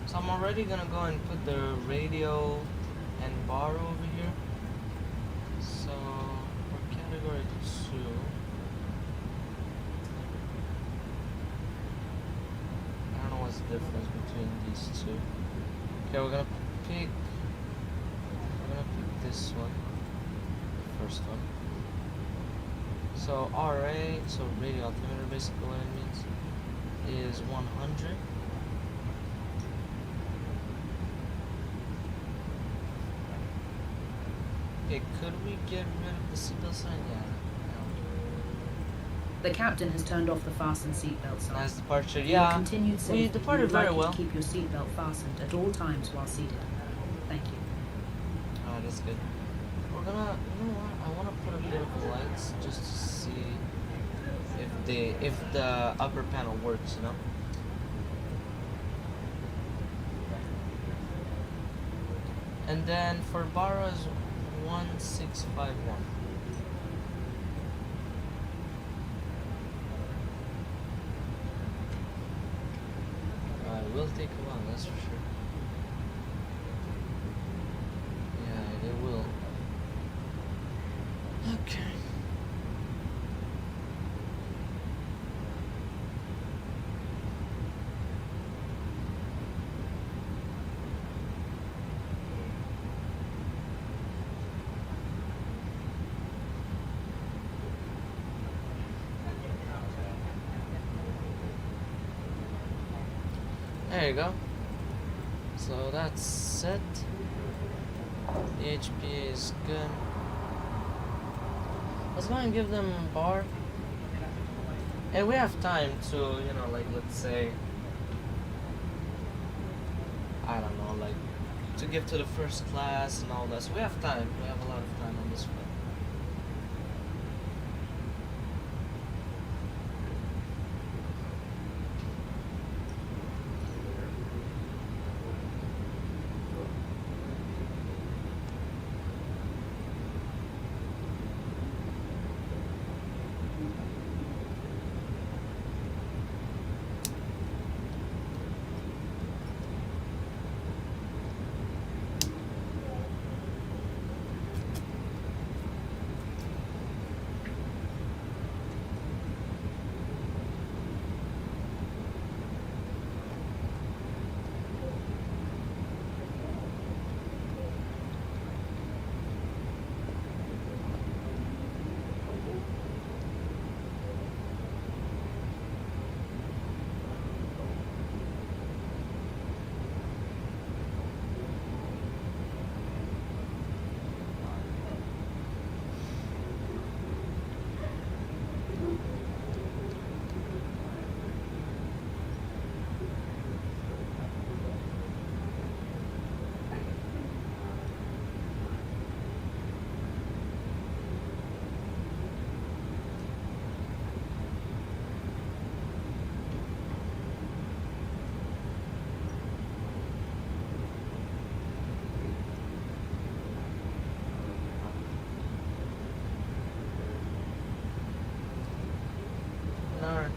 Speaker 1: So I'm already gonna go and put the radio and bar over here. So for category 2, I don't know what's the difference between these two. Okay, we're gonna pick this one, the first one. So RA, so radio altimeter, basically what it means is 100. Okay, could we get rid of the seatbelt sign? Yeah.
Speaker 3: The captain has turned off the fasten seatbelt sign.
Speaker 1: Nice departure.
Speaker 3: For
Speaker 1: Yeah.
Speaker 3: your continued safety,
Speaker 1: We departed
Speaker 3: we would like
Speaker 1: very
Speaker 3: you
Speaker 1: well.
Speaker 3: to keep your seatbelt fastened at all times while seated. Thank you.
Speaker 1: Alright, that's good. We're gonna, you know what? I wanna put a bit of lights just to see if the upper panel works, you know? And then for Barra is 1651. It will take a while, that's for sure. Yeah, it will. Okay. There you go. So that's set. The HPA is good. Let's go and give them a bar. And we have time to, you know, like, let's say, I don't know, like, to give to the first class and all that. So we have time. We have a lot of time on this one.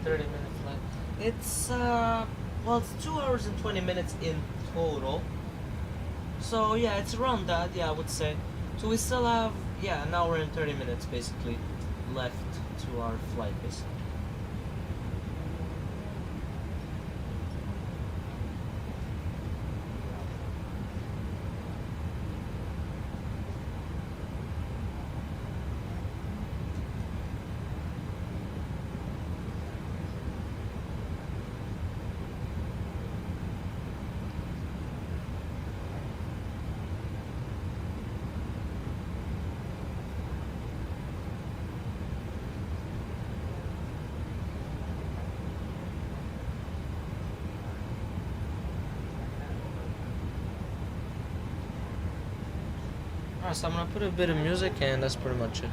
Speaker 1: 30-minute flight. It's well, it's 2 hours and 20 minutes in total. So yeah, it's around that. Yeah, I would say. So we still have an hour and 30 minutes basically left to our flight, basically. Alright, so I'm gonna put a bit of music and that's pretty much it.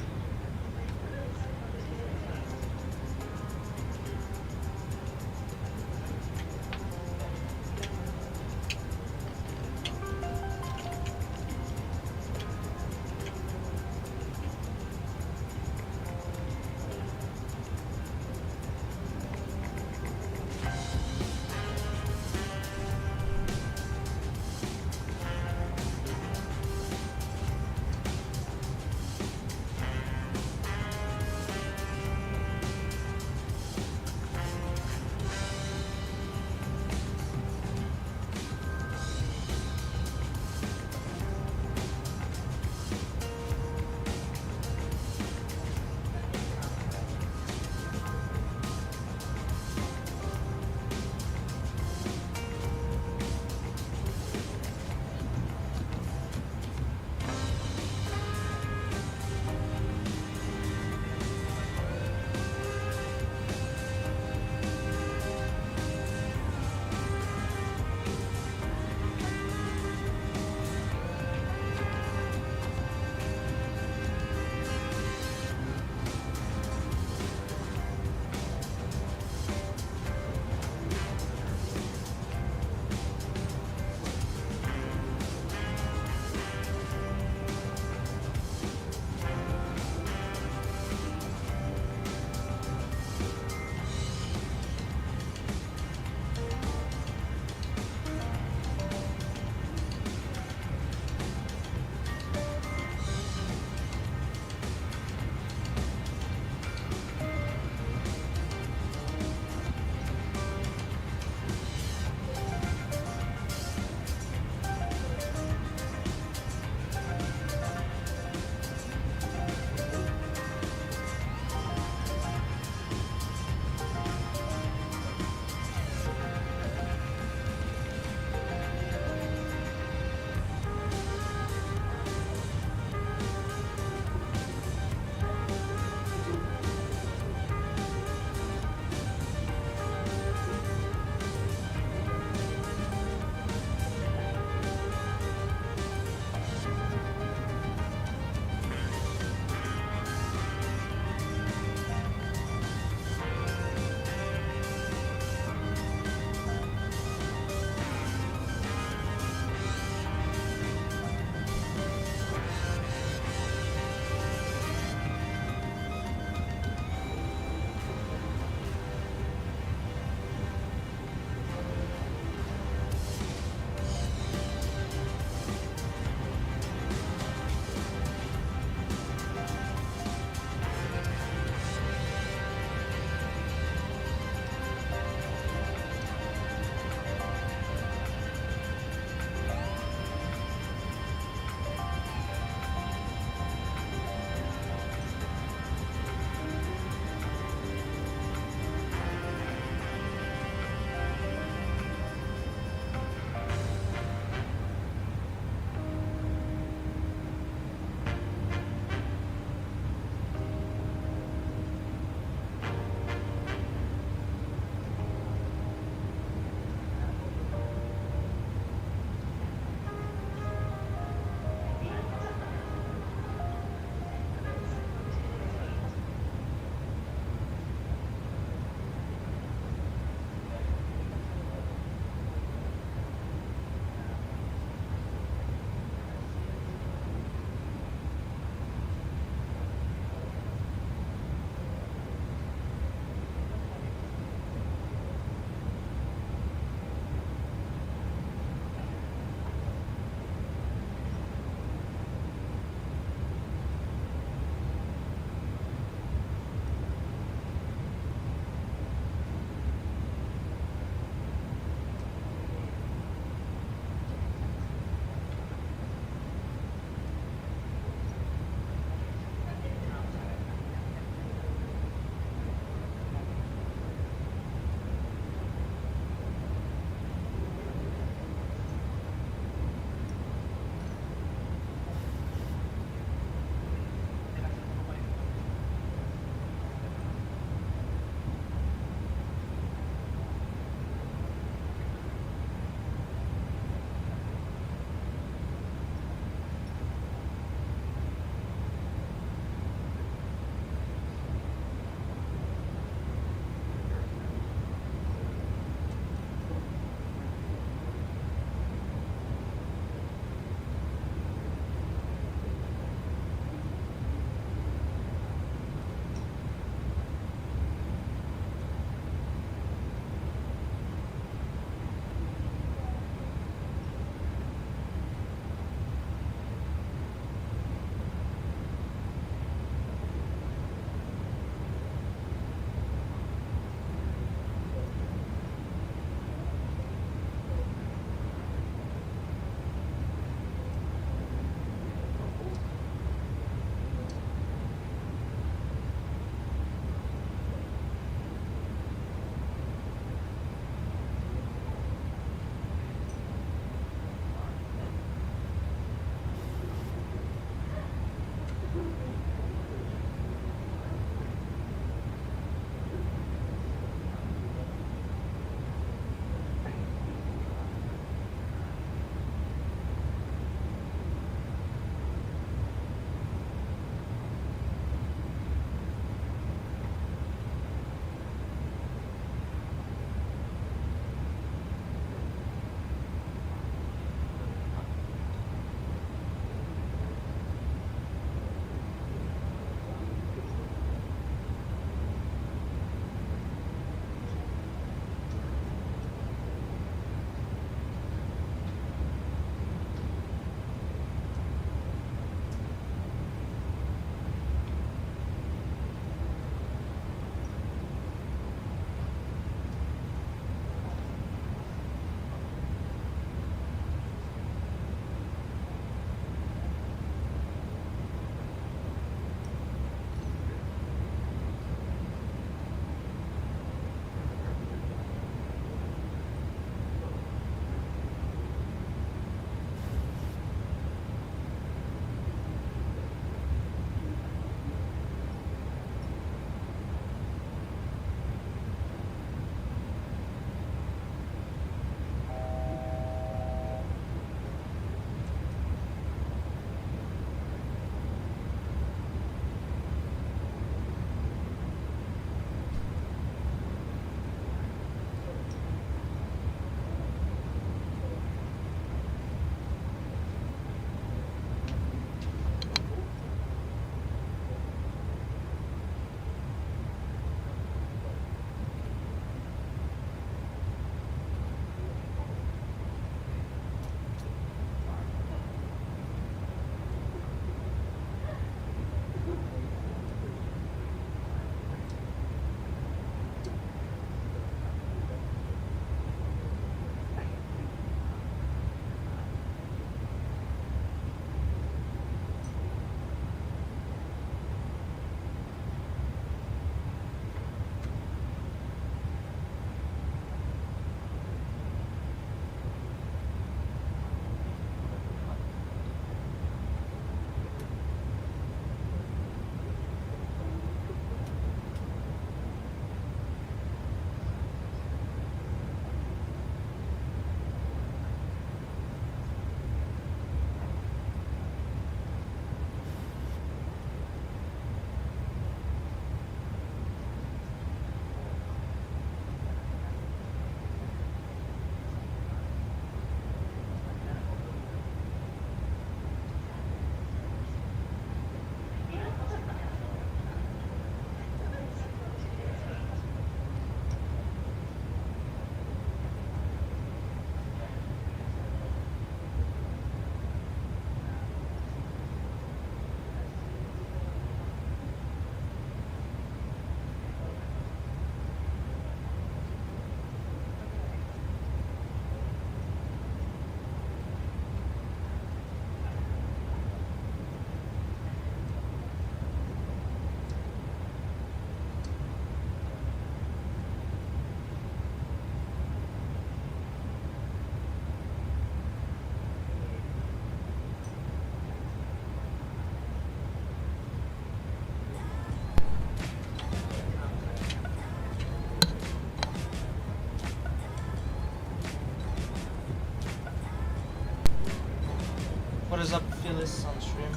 Speaker 1: What is up, Phyllis on stream?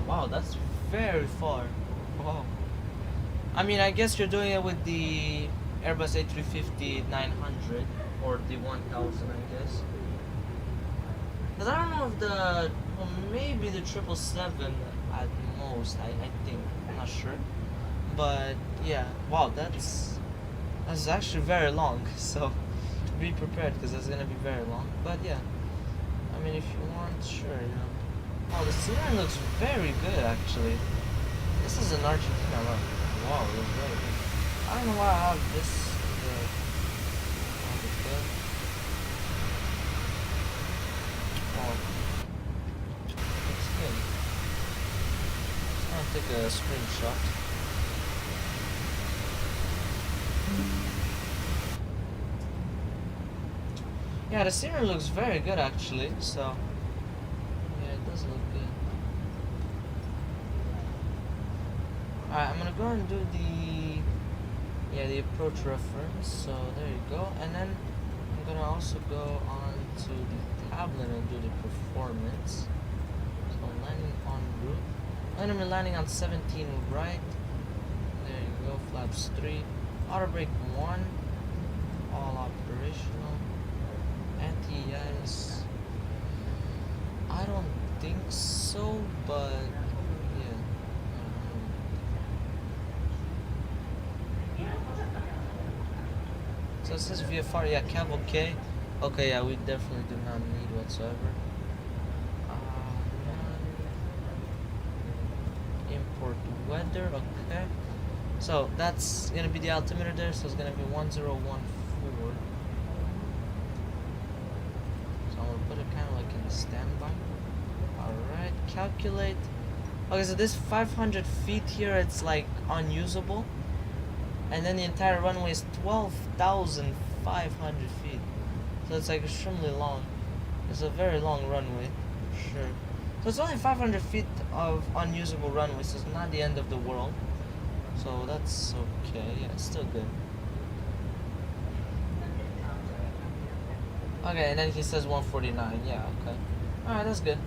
Speaker 1: Wow, that's very far. Wow. I mean, I guess you're doing it with the Airbus A350-900 or the 1000, I guess. Cause I don't know if well, maybe the 777 at most. I think, I'm not sure. But yeah, wow, that's actually very long. So be prepared because that's gonna be very long. But yeah, I mean, if you want, sure, you know. Oh, the scenery looks very good actually. This is an Argentina run. Wow, it looks very good. I don't know why I have this. On the good. Oh, looks good. Just gonna take a screenshot. Yeah, the scenery looks very good actually, so yeah, it does look good. Alright, I'm gonna go and do the approach reference, so there you go, and then I'm gonna also go on to the tablet and do the performance. So landing en route. I'm gonna be landing on 17 right. There you go, flaps 3. Auto brake 1. All operational. Anti-ice. I don't think so, but yeah. So it says VFR, yeah, Cav okay. Okay, yeah, we definitely do not need whatsoever. Import weather, okay. So that's gonna be the altimeter there, so it's gonna be 1014. So I'm gonna put it kind of like in standby. Alright, calculate. Okay, so this 500 feet here, it's like unusable. And then the entire runway is 12,500 feet. So it's like extremely long. It's a very long runway, for sure. So it's only 500 feet of unusable runway, so it's not the end of the world. So that's okay, yeah, it's still good. Okay, and then he says 149, yeah, okay. Alright, that's good.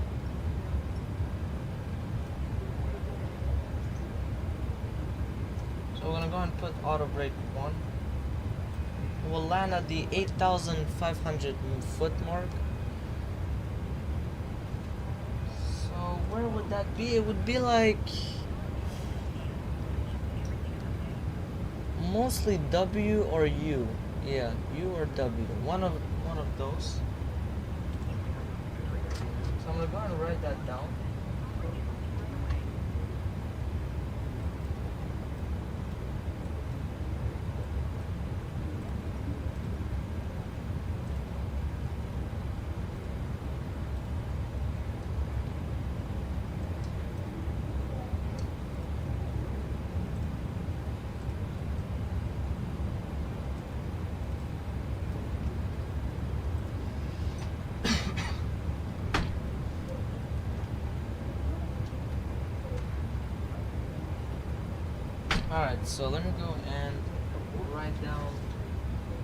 Speaker 1: So we're gonna go and put auto brake 1. We'll land at the 8,500 foot mark. So where would that be? It would be like mostly W or U. Yeah, U or W. One of those. So I'm gonna go and write that down. Alright, so let me go and write down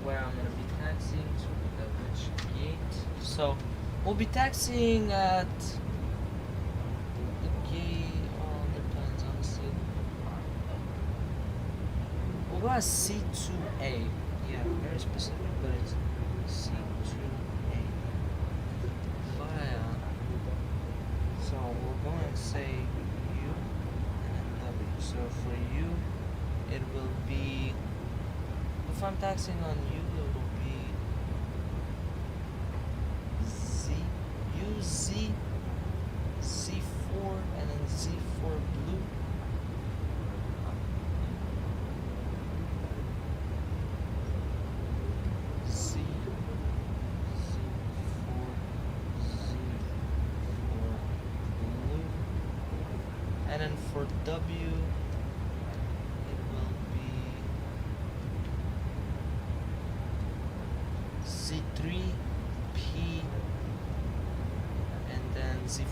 Speaker 1: where I'm going to be taxiing to, at which gate. So, we'll be taxiing at the gate, depends honestly. We'll go at C2A. Yeah, very specific, but it's C2A. Via. So, we'll go and say U and then W. So, for U, it will be, if I'm taxing on U, it will be Z, U, Z, C4, and then Z4 blue. Z, Z4, Z4 blue. And then for W, Z3, P, and then Z4.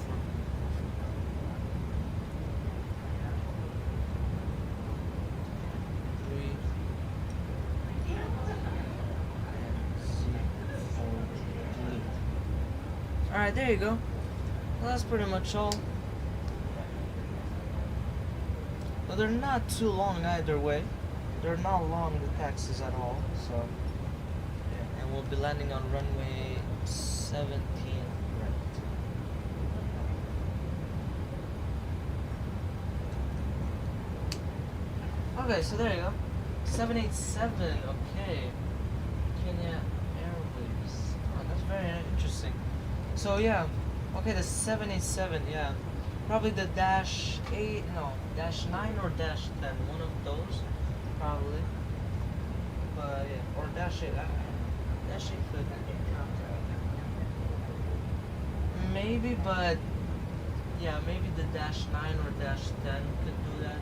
Speaker 1: Alright, there you go. that's pretty much all. But they're not too long either way. They're not long, the taxis, at all. So, yeah. And we'll be landing on runway 17 right. Okay, so there you go. 787, okay. Kenya Airways. Oh, that's very interesting. So yeah, okay, the 787, yeah. Probably the dash 8, no, dash 9 or dash 10, one of those, probably. But yeah, or dash 8, dash 8 could. Maybe, but yeah, maybe the dash 9 or dash 10 could do that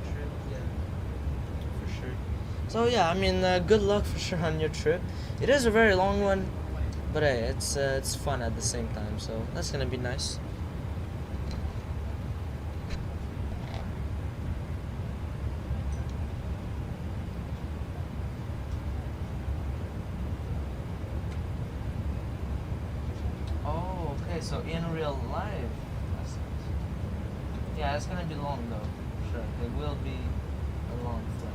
Speaker 1: trip, yeah. For sure. So yeah, I mean, good luck for sure on your trip. It is a very long one, but hey, it's fun at the same time, so that's gonna be nice. Oh, okay, so in real life, that's it. Yeah, it's gonna be long though, for sure. It will be a long flight.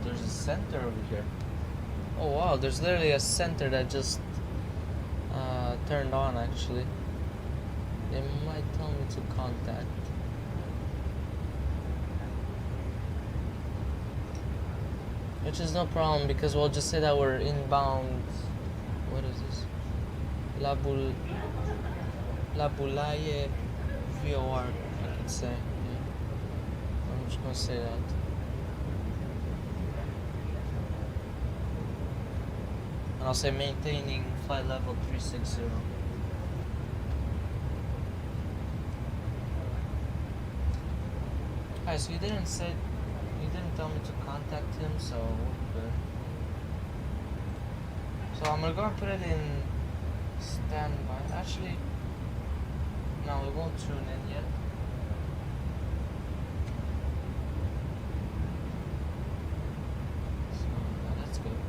Speaker 1: There's a center over here. Oh wow, there's literally a center that just turned on actually. They might tell me to contact. Which is no problem because we'll just say that we're inbound. What is this? La Bulaye VOR, I could say. Yeah. I'm just gonna say that. And I'll say maintaining flight level 360. Alright, so you didn't tell me to contact him, so we're good. So I'm gonna go and put it in standby. Actually, no, we won't tune in yet. So that's good.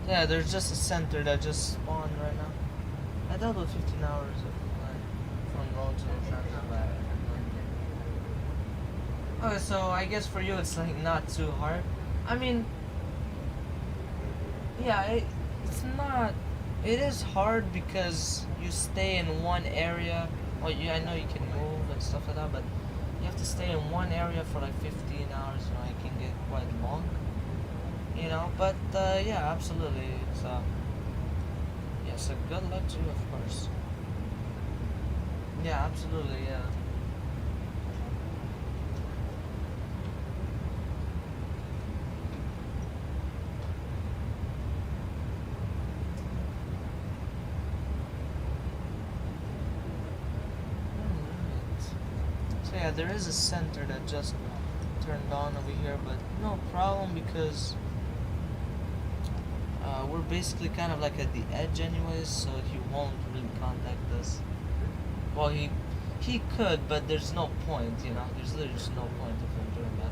Speaker 1: Yeah, there's just a center that just spawned right now. I dealt with 15 hours of flight from road to transfer back. Okay, so I guess for you it's like not too hard. I mean, yeah, it's not. It is hard because you stay in one area. Well, I know you can move and stuff like that, but you have to stay in one area for like 15 hours. You know, it can get quite long. You know, but yeah, absolutely. It's yeah, so good luck to you, of course. Yeah, absolutely. Yeah. Yeah, there is a center that just turned on over here, but no problem because we're basically kind of like at the edge anyways, so he won't really contact us. Well, he could, but there's no point, you know. There's literally just no point of him doing that.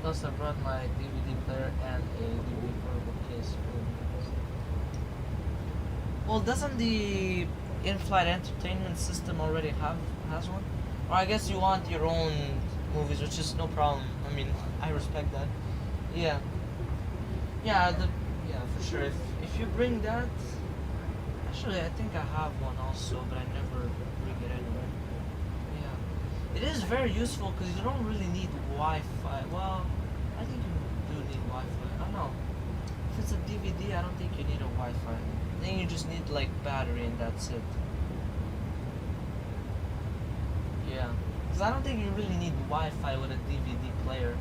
Speaker 1: Plus, I brought my DVD player and a DVD portable case. Well, doesn't the in-flight entertainment system already has one? Or I guess you want your own movies, which is no problem. I mean, I respect that. Yeah. Yeah, yeah, for sure. If you bring that, actually, I think I have one also, but I never bring it anywhere. It is very useful because you don't really need Wi-Fi. Well, I think you do need Wi-Fi. I don't know. If it's a DVD, I don't think you need a Wi-Fi. I think you just need like battery and that's it. Yeah, because I don't think you really need Wi-Fi with a DVD player.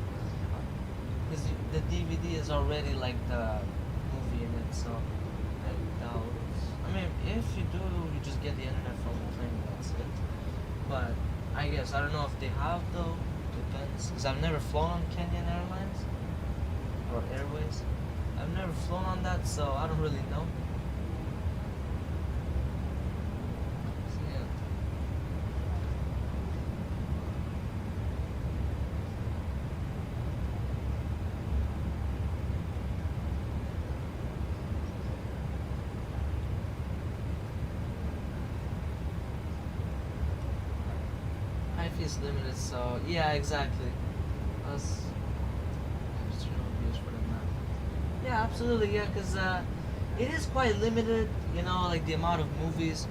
Speaker 1: Because the DVD is already like the movie in it, so I doubt. I mean, if you do, you just get the internet from the plane, that's it. But I guess, I don't know if they have though, depends. Because I've never flown on Kenyan Airlines, or Airways. I've never flown on that, so I don't really know. So, yeah. High fees limited, so yeah, exactly. Us. Yeah, absolutely, yeah, because it is quite limited, you know, like the amount of movies.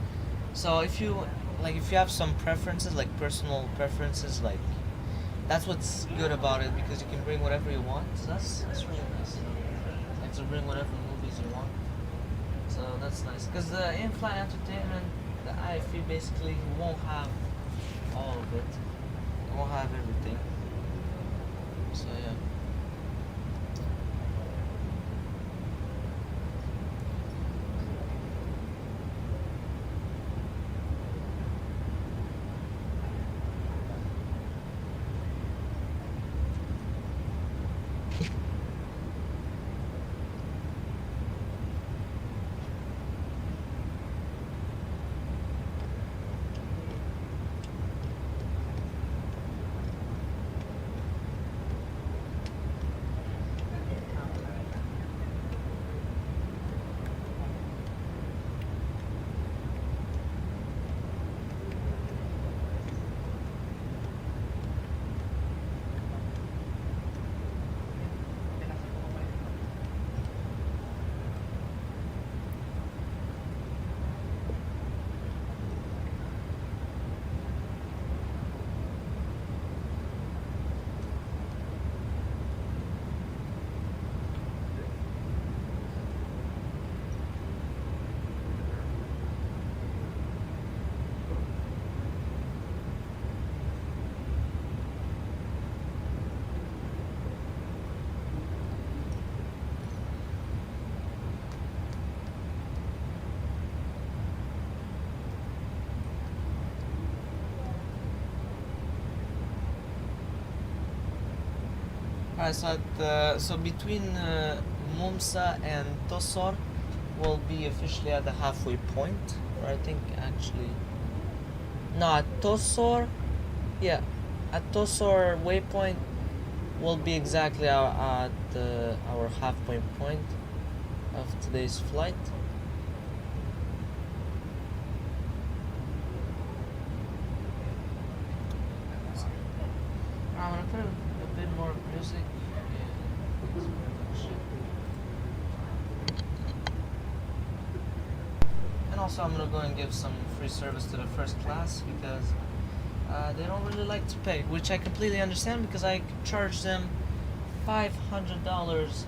Speaker 1: So if you have some preferences, like personal preferences, like that's what's good about it, because you can bring whatever you want. So that's really nice, you know, like to bring whatever movies you want. So that's nice, because the in-flight entertainment, the IFE basically won't have all of it. It won't have everything. So yeah. Alright, so between Mumsa and Tosor will be officially at the halfway point, or I think actually, no, at Tosor, yeah, at Tosor waypoint will be exactly at our halfway point of today's flight. I'm gonna put a bit more music. And also I'm gonna go and give some free service to the first class because they don't really like to pay, which I completely understand because I charge them $500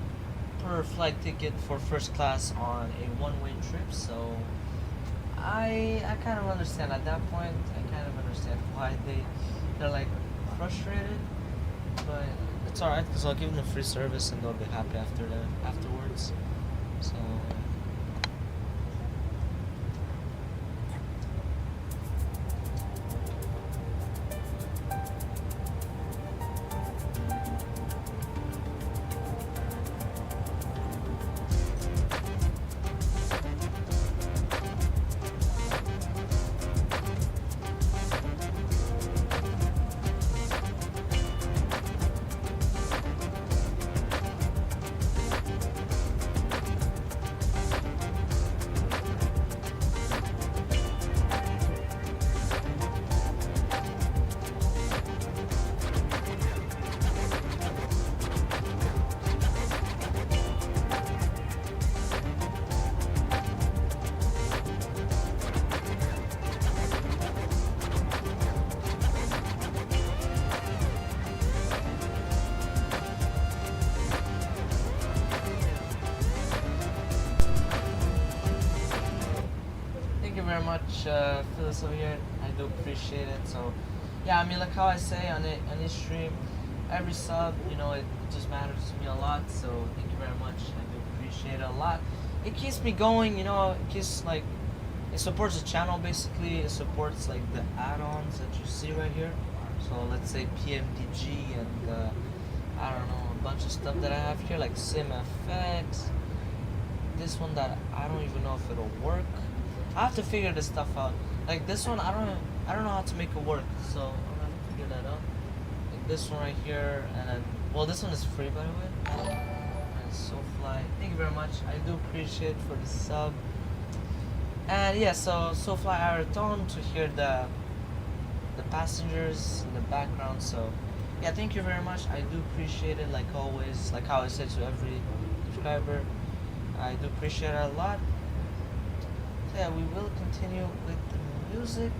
Speaker 1: per flight ticket for first class on a one-way trip, so I kind of understand at that point. I kind of understand why they're like frustrated, but it's alright because I'll give them free service and they'll be happy afterwards. So much, Phyllis over here. I do appreciate it. So, yeah, I mean, like how I say on each stream, every sub, you know, it just matters to me a lot. So, thank you very much. I do appreciate it a lot. It keeps me going, you know. It keeps like, it supports the channel basically. It supports like the add-ons that you see right here. So let's say PMDG and I don't know, a bunch of stuff that I have here like SimFX. This one that I don't even know if it'll work. I have to figure this stuff out. Like this one, I don't know how to make it work. So I'm gonna have to figure that out. Like this one right here, and then well, this one is free by the way. And SoFly, thank you very much. I do appreciate for the sub. And yeah, so SoFly Araton to hear the passengers in the background. So yeah, thank you very much. I do appreciate it like always, like how I said to every subscriber. I do appreciate it a lot. So yeah, we will continue with the music.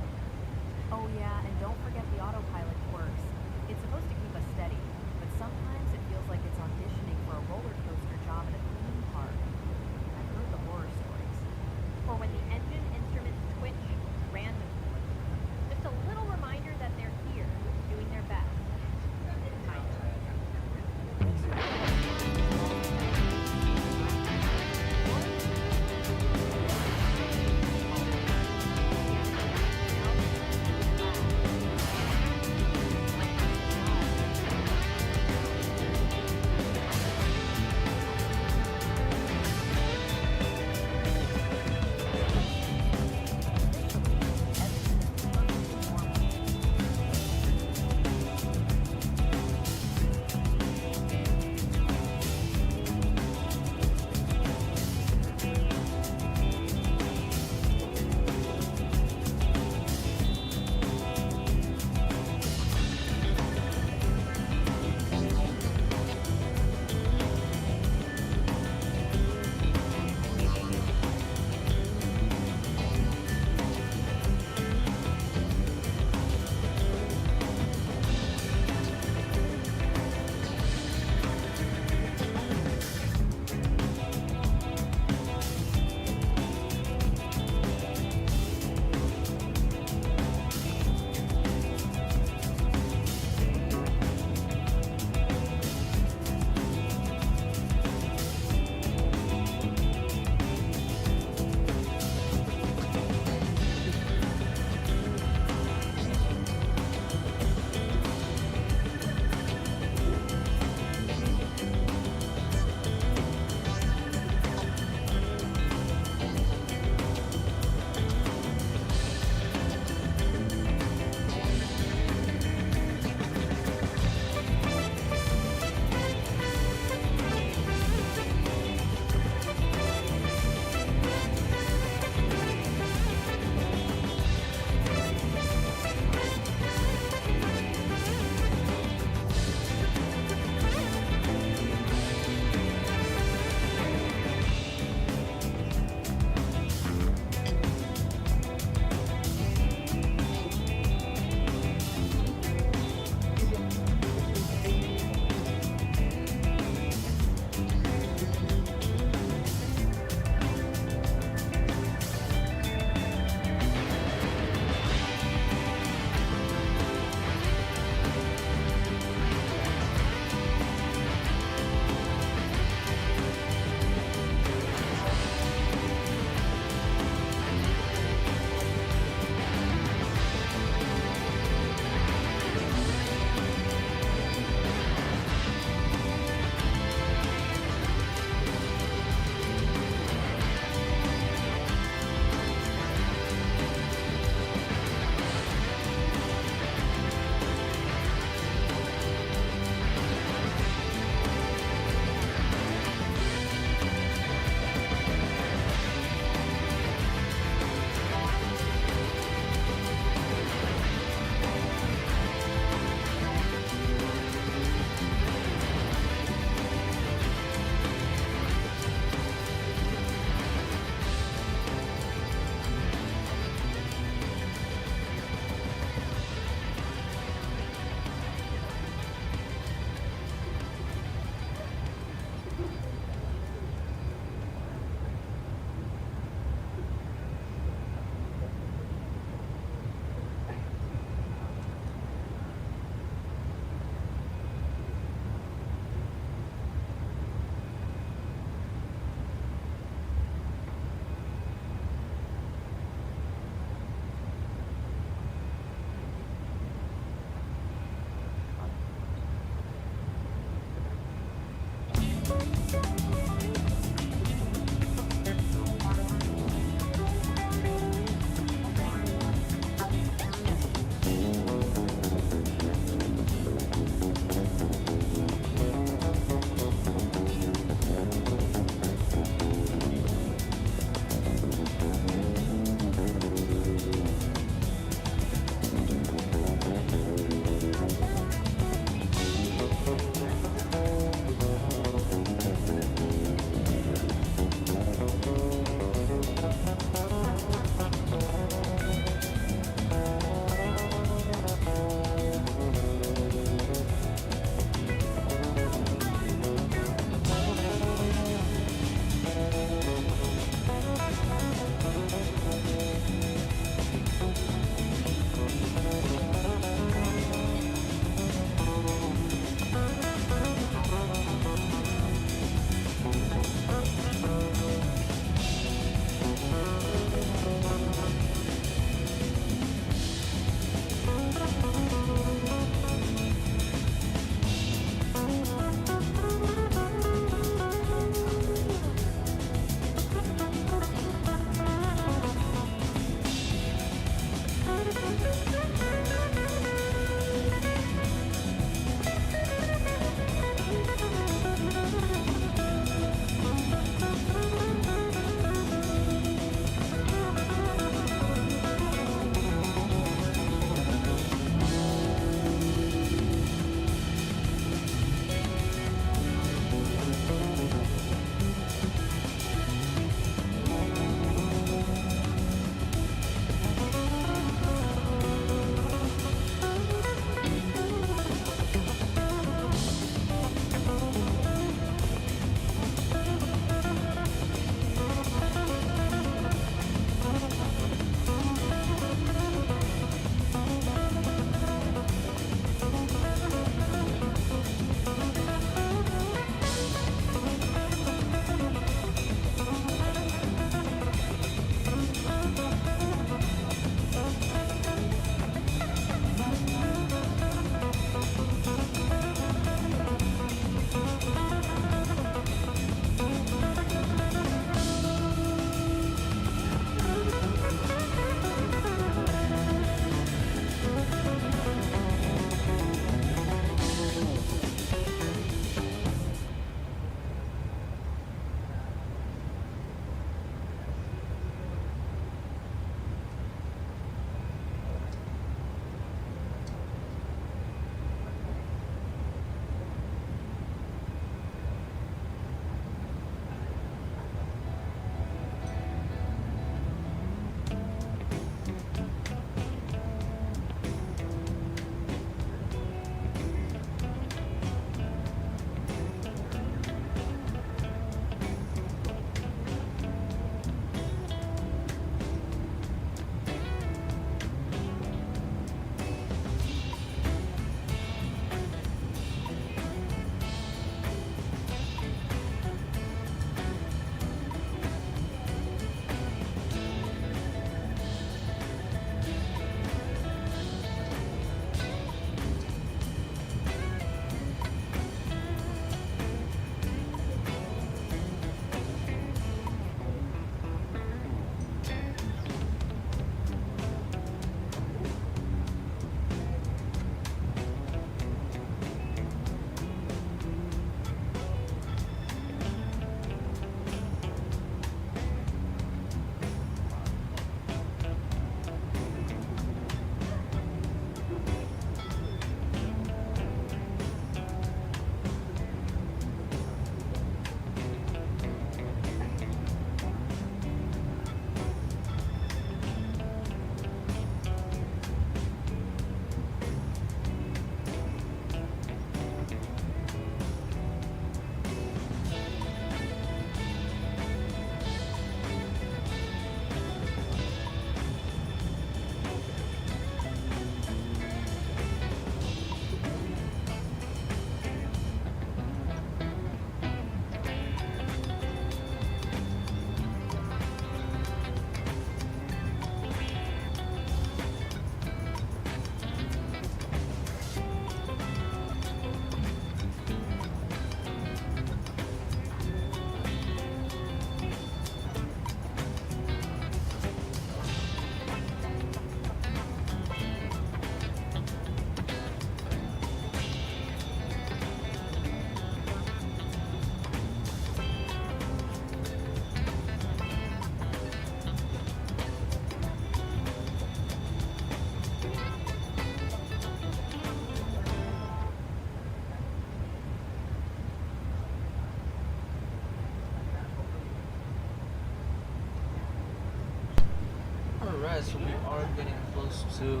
Speaker 1: Alright, so we are getting close to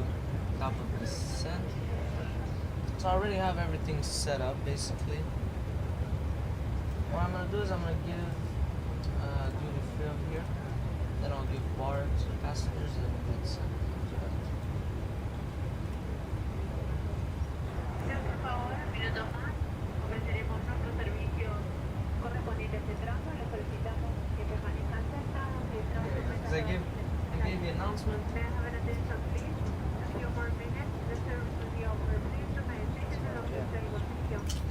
Speaker 1: top of the descent. So I already have everything set up basically. What I'm gonna do is I'm gonna give duty free over here. Then I'll give bar to passengers and then we'll get sent.
Speaker 6: Por favor, un minuto más. Ofreceremos nuestro servicio correspondiente a este tramo. Le solicitamos que permanezcan sentados y
Speaker 1: Because I gave the announcement.
Speaker 6: May I have an attention, please? A few more minutes. The service will be over. Please remain seated and observe the evacuation.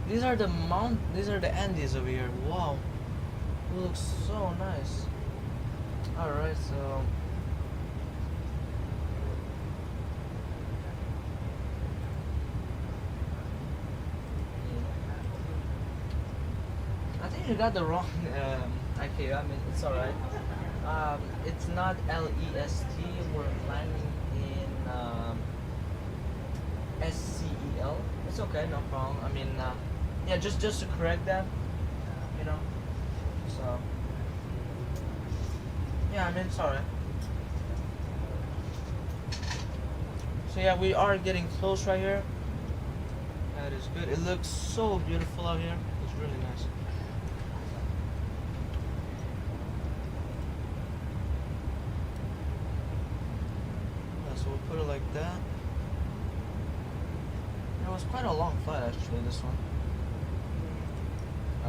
Speaker 1: These are the Andes over here. Wow. It looks so nice. Alright, so I think you got the wrong IKU. I mean, it's alright. It's not LEST. We're landing in SCEL. It's okay, no problem. I mean, yeah, just to correct that, you know. So yeah, I mean, it's alright. So yeah, we are getting close right here. That is good. It looks so beautiful out here. It's really nice. Yeah, so we'll put it like that. It was quite a long flight actually, this one.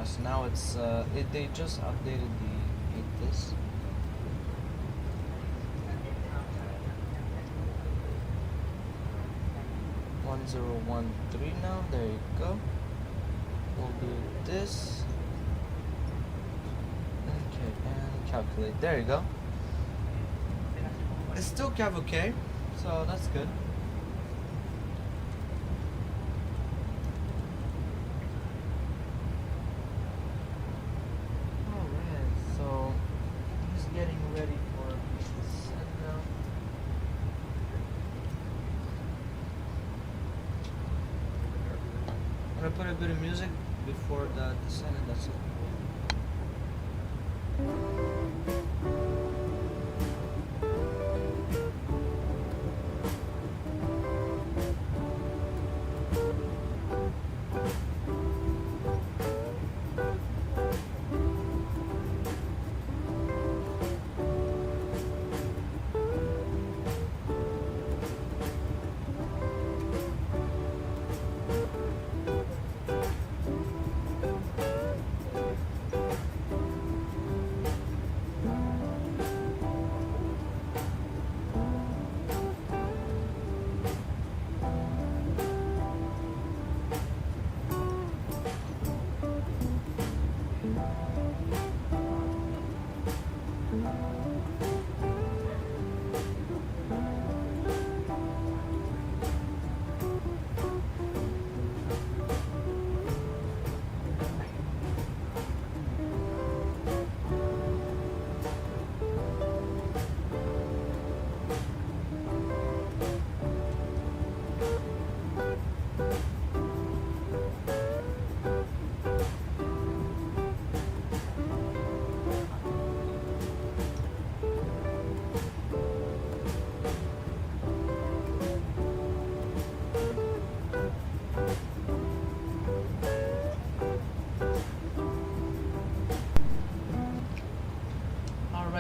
Speaker 1: So now it's they just updated this. $1013 now. There you go. We'll do this. Okay, and calculate. There you go. It's still Cav okay, so that's good. Alright, so just getting ready for the set now. I'm gonna put a bit of music before the descent, and that's it.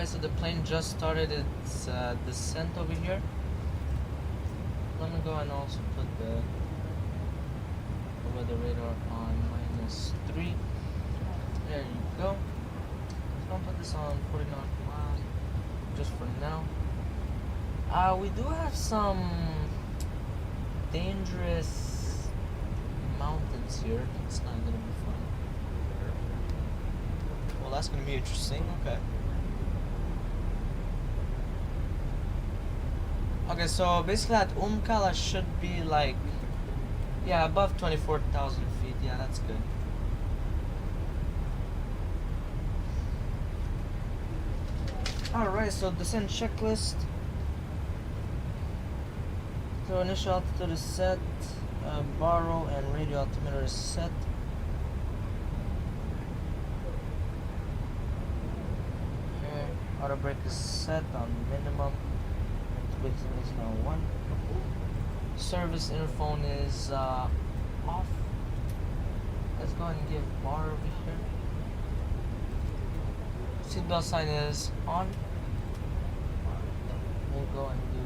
Speaker 1: So the plane just started its descent over here. Let me go and also put the weather radar on -3. There you go. So I'll put this on 40 nautical miles just for now. We do have some dangerous mountains here. It's not gonna be fun. Well, that's gonna be interesting. Okay. Okay, so basically at Umkala should be like, yeah, above 24,000 feet. Yeah, that's good. Alright, so descent checklist. So initial altitude is set, baro and radio altimeter is set. Okay, auto brake is set on minimum. Is now 1. Service interphone is off. Let's go ahead and give bar over here. Seatbelt sign is on. We'll go and do.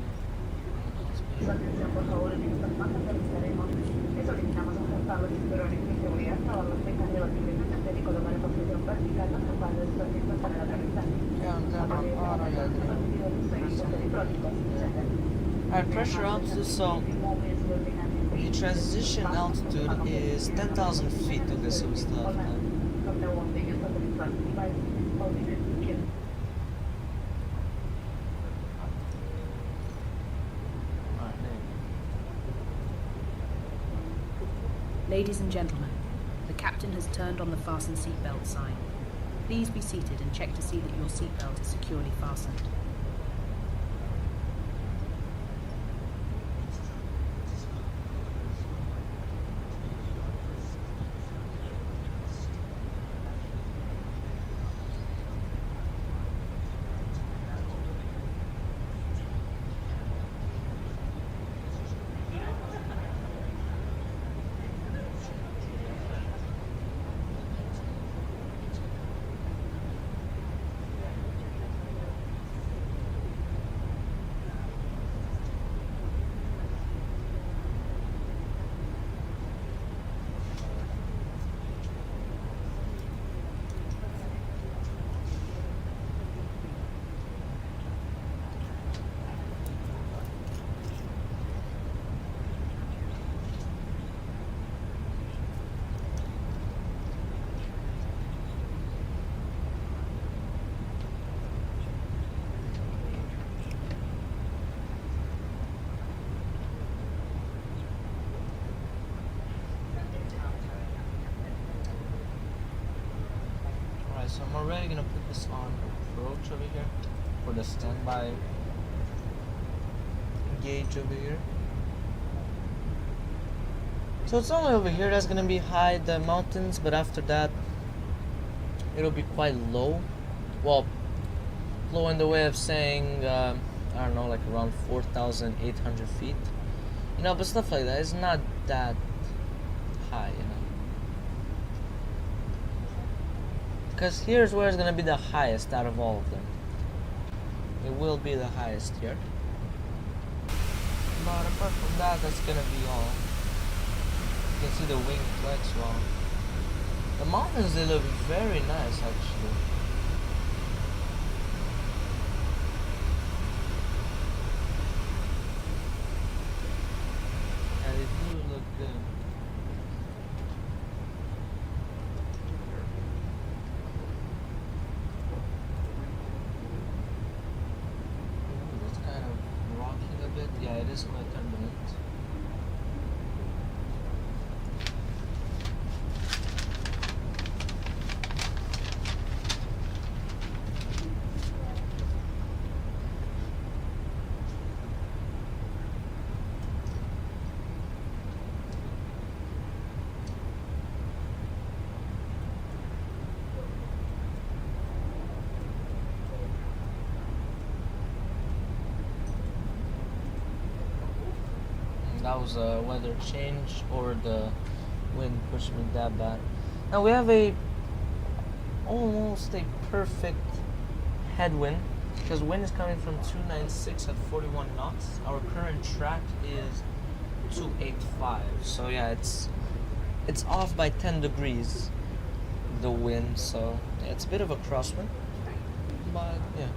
Speaker 6: Atención, por favor, en minutos más aterrizaremos. Le solicitamos ajustar los cinturones de seguridad, trabar los mecanismos de batir y colocar en posición vertical los respaldos de sus asientos para el aterrizaje.
Speaker 1: Alright, pressure up to so The transition altitude is 10,000 feet. Okay, so we still have time. Alright,
Speaker 3: Ladies and gentlemen, the captain has turned on the fasten seatbelt sign. Please be seated and check to see that your seatbelt is securely fastened.
Speaker 1: So I'm already gonna put this on approach over here for the standby gauge over here. So it's only over here that's gonna be high, the mountains, but after that it'll be quite low. Well, low in the way of saying I don't know, like around 4,800 feet. You know, but stuff like that is not that high, you know. Because here's where it's gonna be the highest out of all of them. It will be the highest here. But apart from that, that's gonna be all. You can see the wing flex well. The mountains, they look very nice actually. And they do look good. Yeah, it is quite turbulent. That was a weather change, or the wind pushed me that bad. Now we have almost a perfect headwind, because wind is coming from 296 at 41 knots. Our current track is 285. So yeah, it's off by 10 degrees, the wind. So yeah, it's a bit of a crosswind, but yeah.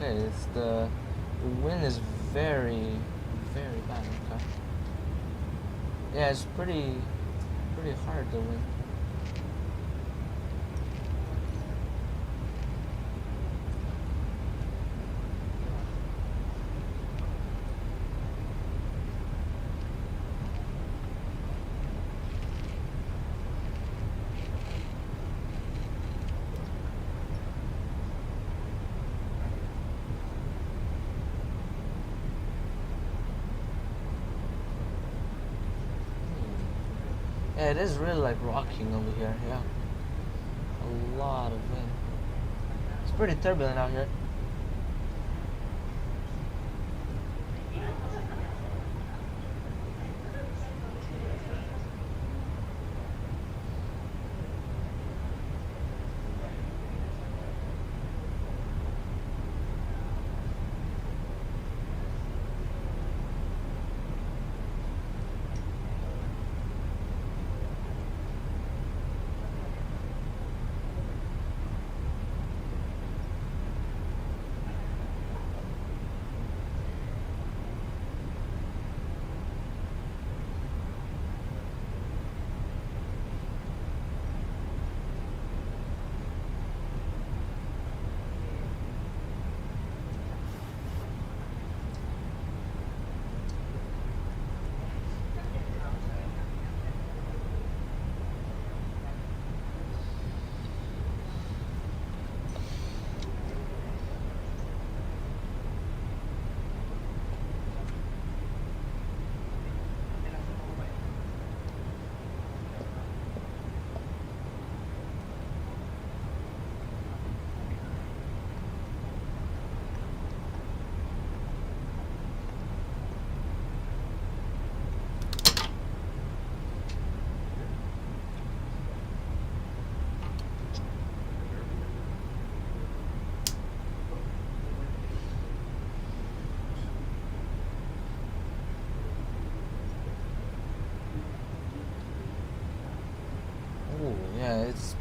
Speaker 1: It's the wind is very bad. Okay. Yeah, it's pretty hard, the wind. Yeah, it is really like rocking over here, yeah. A lot of wind. It's pretty turbulent out here.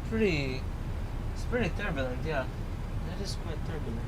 Speaker 1: it's pretty turbulent, yeah. It is quite turbulent.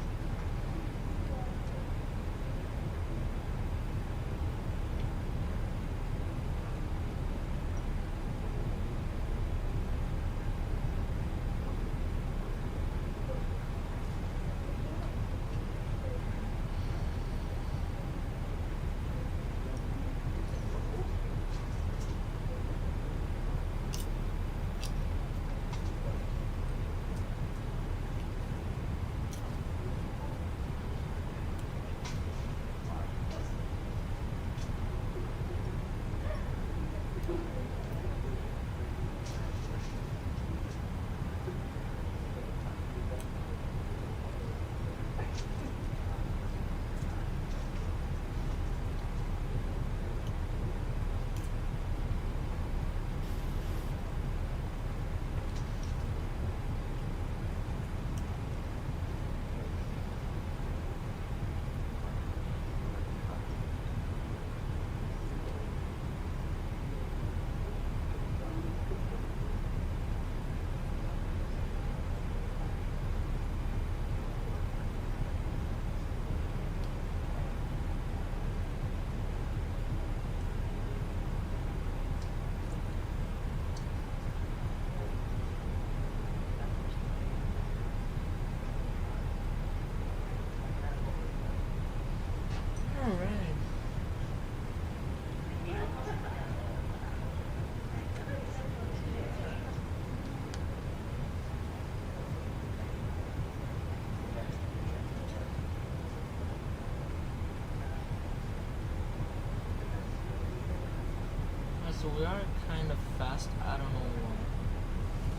Speaker 1: So we are kind of fast. I don't know why.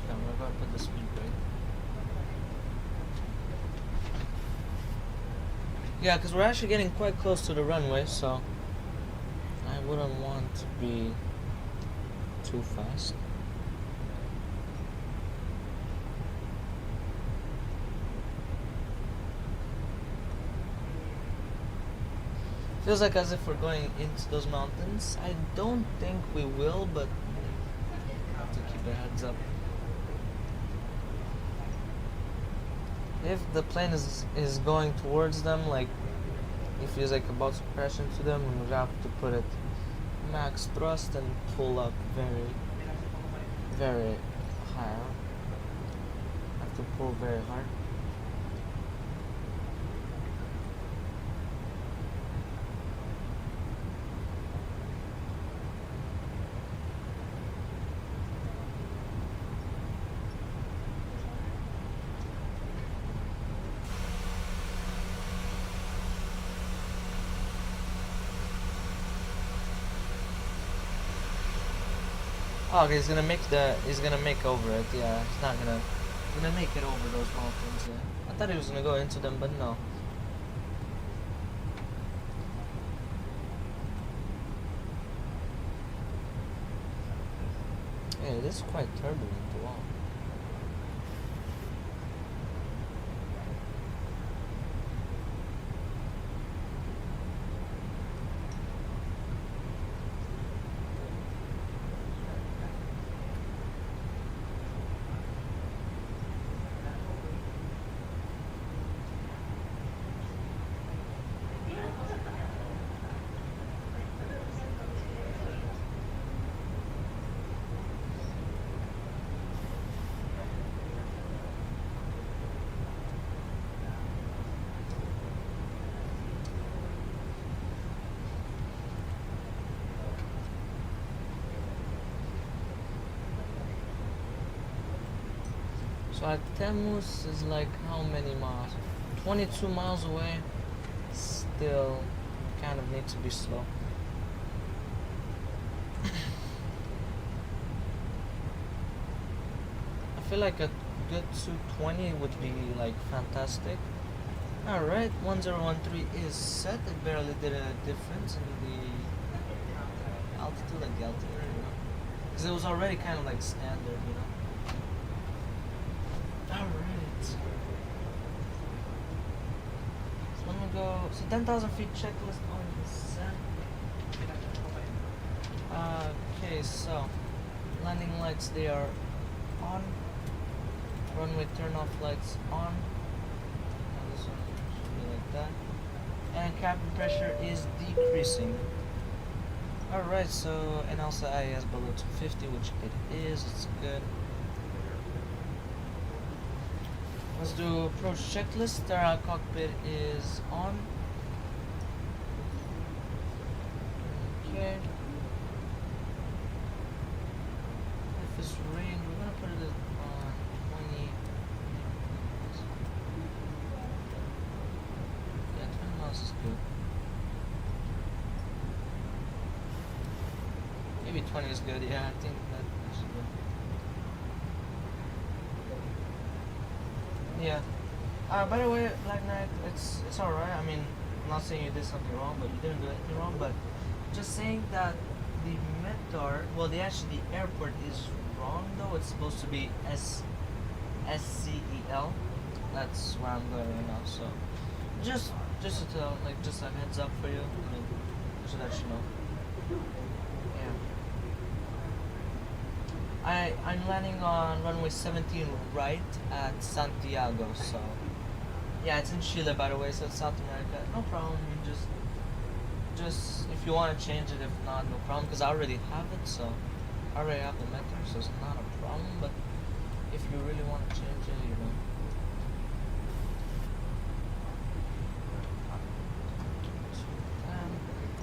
Speaker 1: Okay, I'm gonna put the speed brake. Yeah, because we're actually getting quite close to the runway, so I wouldn't want to be too fast. Feels like as if we're going into those mountains. I don't think we will, but have to keep our heads up. If the plane is going towards them, like it feels like about to crash into them, we have to put it max thrust and pull up very, very high. Have to pull very hard. Oh, okay, he's gonna make over it, yeah. He's gonna make it over those mountains, yeah. I thought he was gonna go into them, but no. Yeah, it is quite turbulent, wow. So Artemus is like how many miles? 22 miles away. Still kind of need to be slow. I feel like a good 220 would be like fantastic. Alright, 1013 is set. It barely did a difference in the altitude, like the altitude, you know. Because it was already kind of like standard, you know. Alright. So let me go. So 10,000 feet checklist on the set. Okay, so landing lights, they are on. Runway turn off lights on. And this one should be like that. And cabin pressure is decreasing. Alright, so, and also SAEZ below 250, which it is, it's good. Let's do approach checklist. Our cockpit is on. Okay. If it's range, we're gonna put it on 20. Yeah, 20 miles is good. Maybe 20 is good, yeah, I think that is good. Yeah. By the way, Black Knight, it's alright. I mean, I'm not saying you did something wrong, but you didn't do anything wrong, but just saying that the METAR, well, the airport is wrong though. It's supposed to be SCEL. That's where I'm going right now, so just to tell, like, just a heads up for you. I mean, just to let you know. I'm landing on runway 17 right at Santiago, so yeah, it's in Chile, by the way, so it's South America. No problem. You just if you want to change it, if not, no problem, because I already have it, so I already have the METAR, so it's not a problem. But if you really want to change it, you know.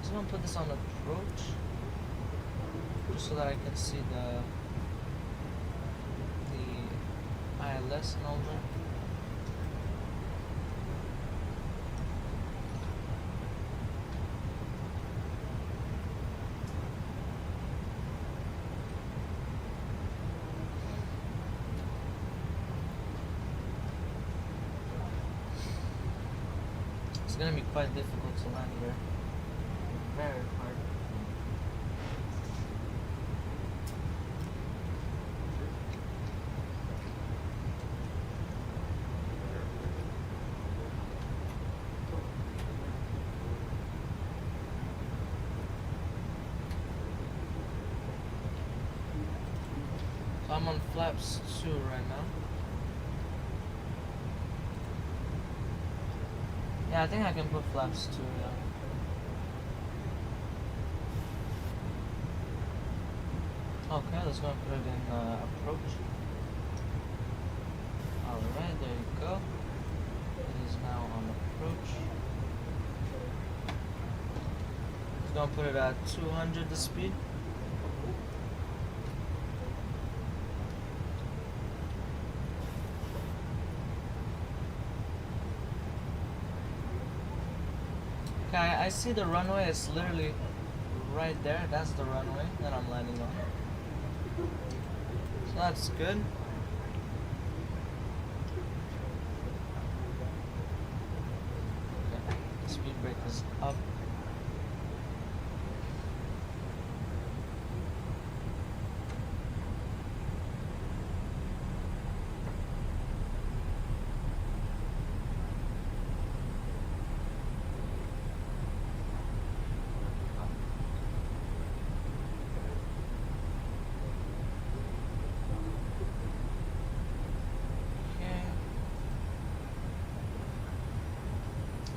Speaker 1: So I'm gonna put this on approach, just so that I can see the ILS number. It's gonna be quite difficult to land here. Very hard. So I'm on flaps 2 right now. Yeah, I think I can put flaps 2, yeah. Okay, let's go and put it in approach. Alright, there you go. It is now on approach. Let's go and put it at 200 the speed. Okay, I see the runway, it's literally right there. That's the runway that I'm landing on. So that's good. Okay, speed brake is up.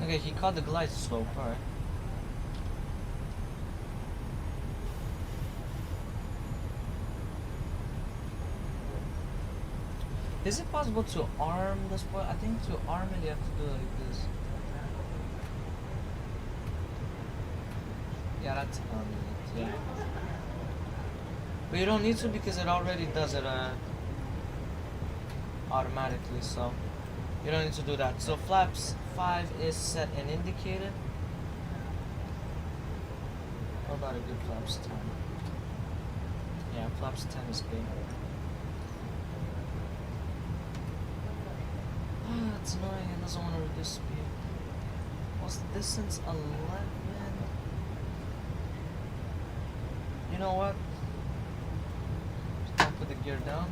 Speaker 1: Okay, he caught the glide slope, alright. Is it possible to arm the spoil? I think to arm it you have to do it like this. Yeah, that's arming it, yeah. But you don't need to because it already does it automatically, so you don't need to do that. So flaps 5 is set and indicated. What about a good flaps 10? Yeah, flaps 10 is good. Ah, it's annoying, it doesn't want to reduce speed. What's the distance? 11. You know what? Just gonna put the gear down.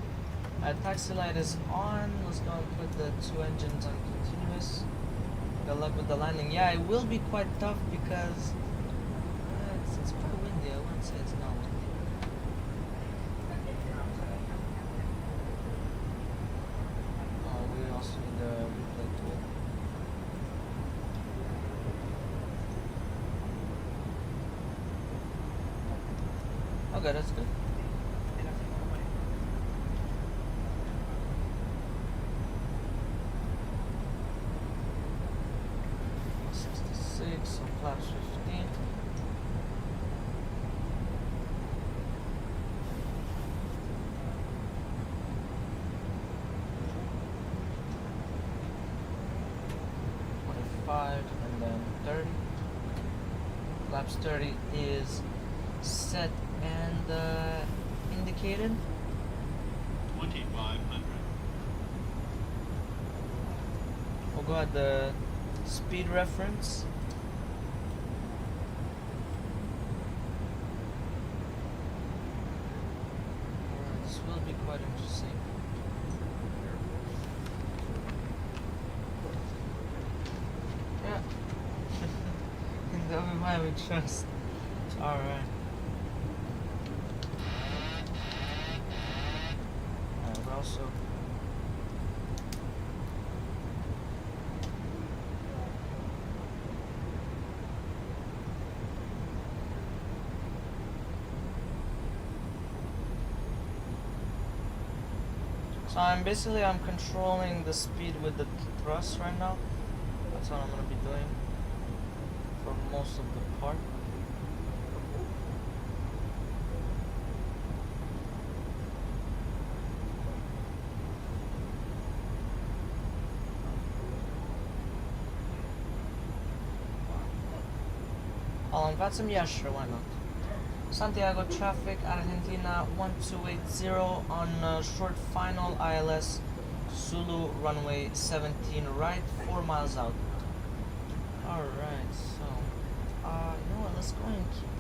Speaker 1: Taxi light is on. Let's go and put the 2 engines on continuous. Good luck with the landing. Yeah, it will be quite tough because it's pretty windy. I wouldn't say it's not windy. Okay, that's good. So flaps 15. And then 30. Flaps 30 is set and indicated.
Speaker 4: 2500.
Speaker 1: We'll go at the speed reference. This will be quite interesting. Yeah. That we might we trust. Alright. We're also so I'm controlling the speed with the thrust right now. That's what I'm gonna be doing for most of the part. I'll invite some, yeah, sure, why not? Santiago traffic, Argentina 1280 on short final ILS Zulu runway 17 right, 4 miles out. Alright, so you know what, let's go and keep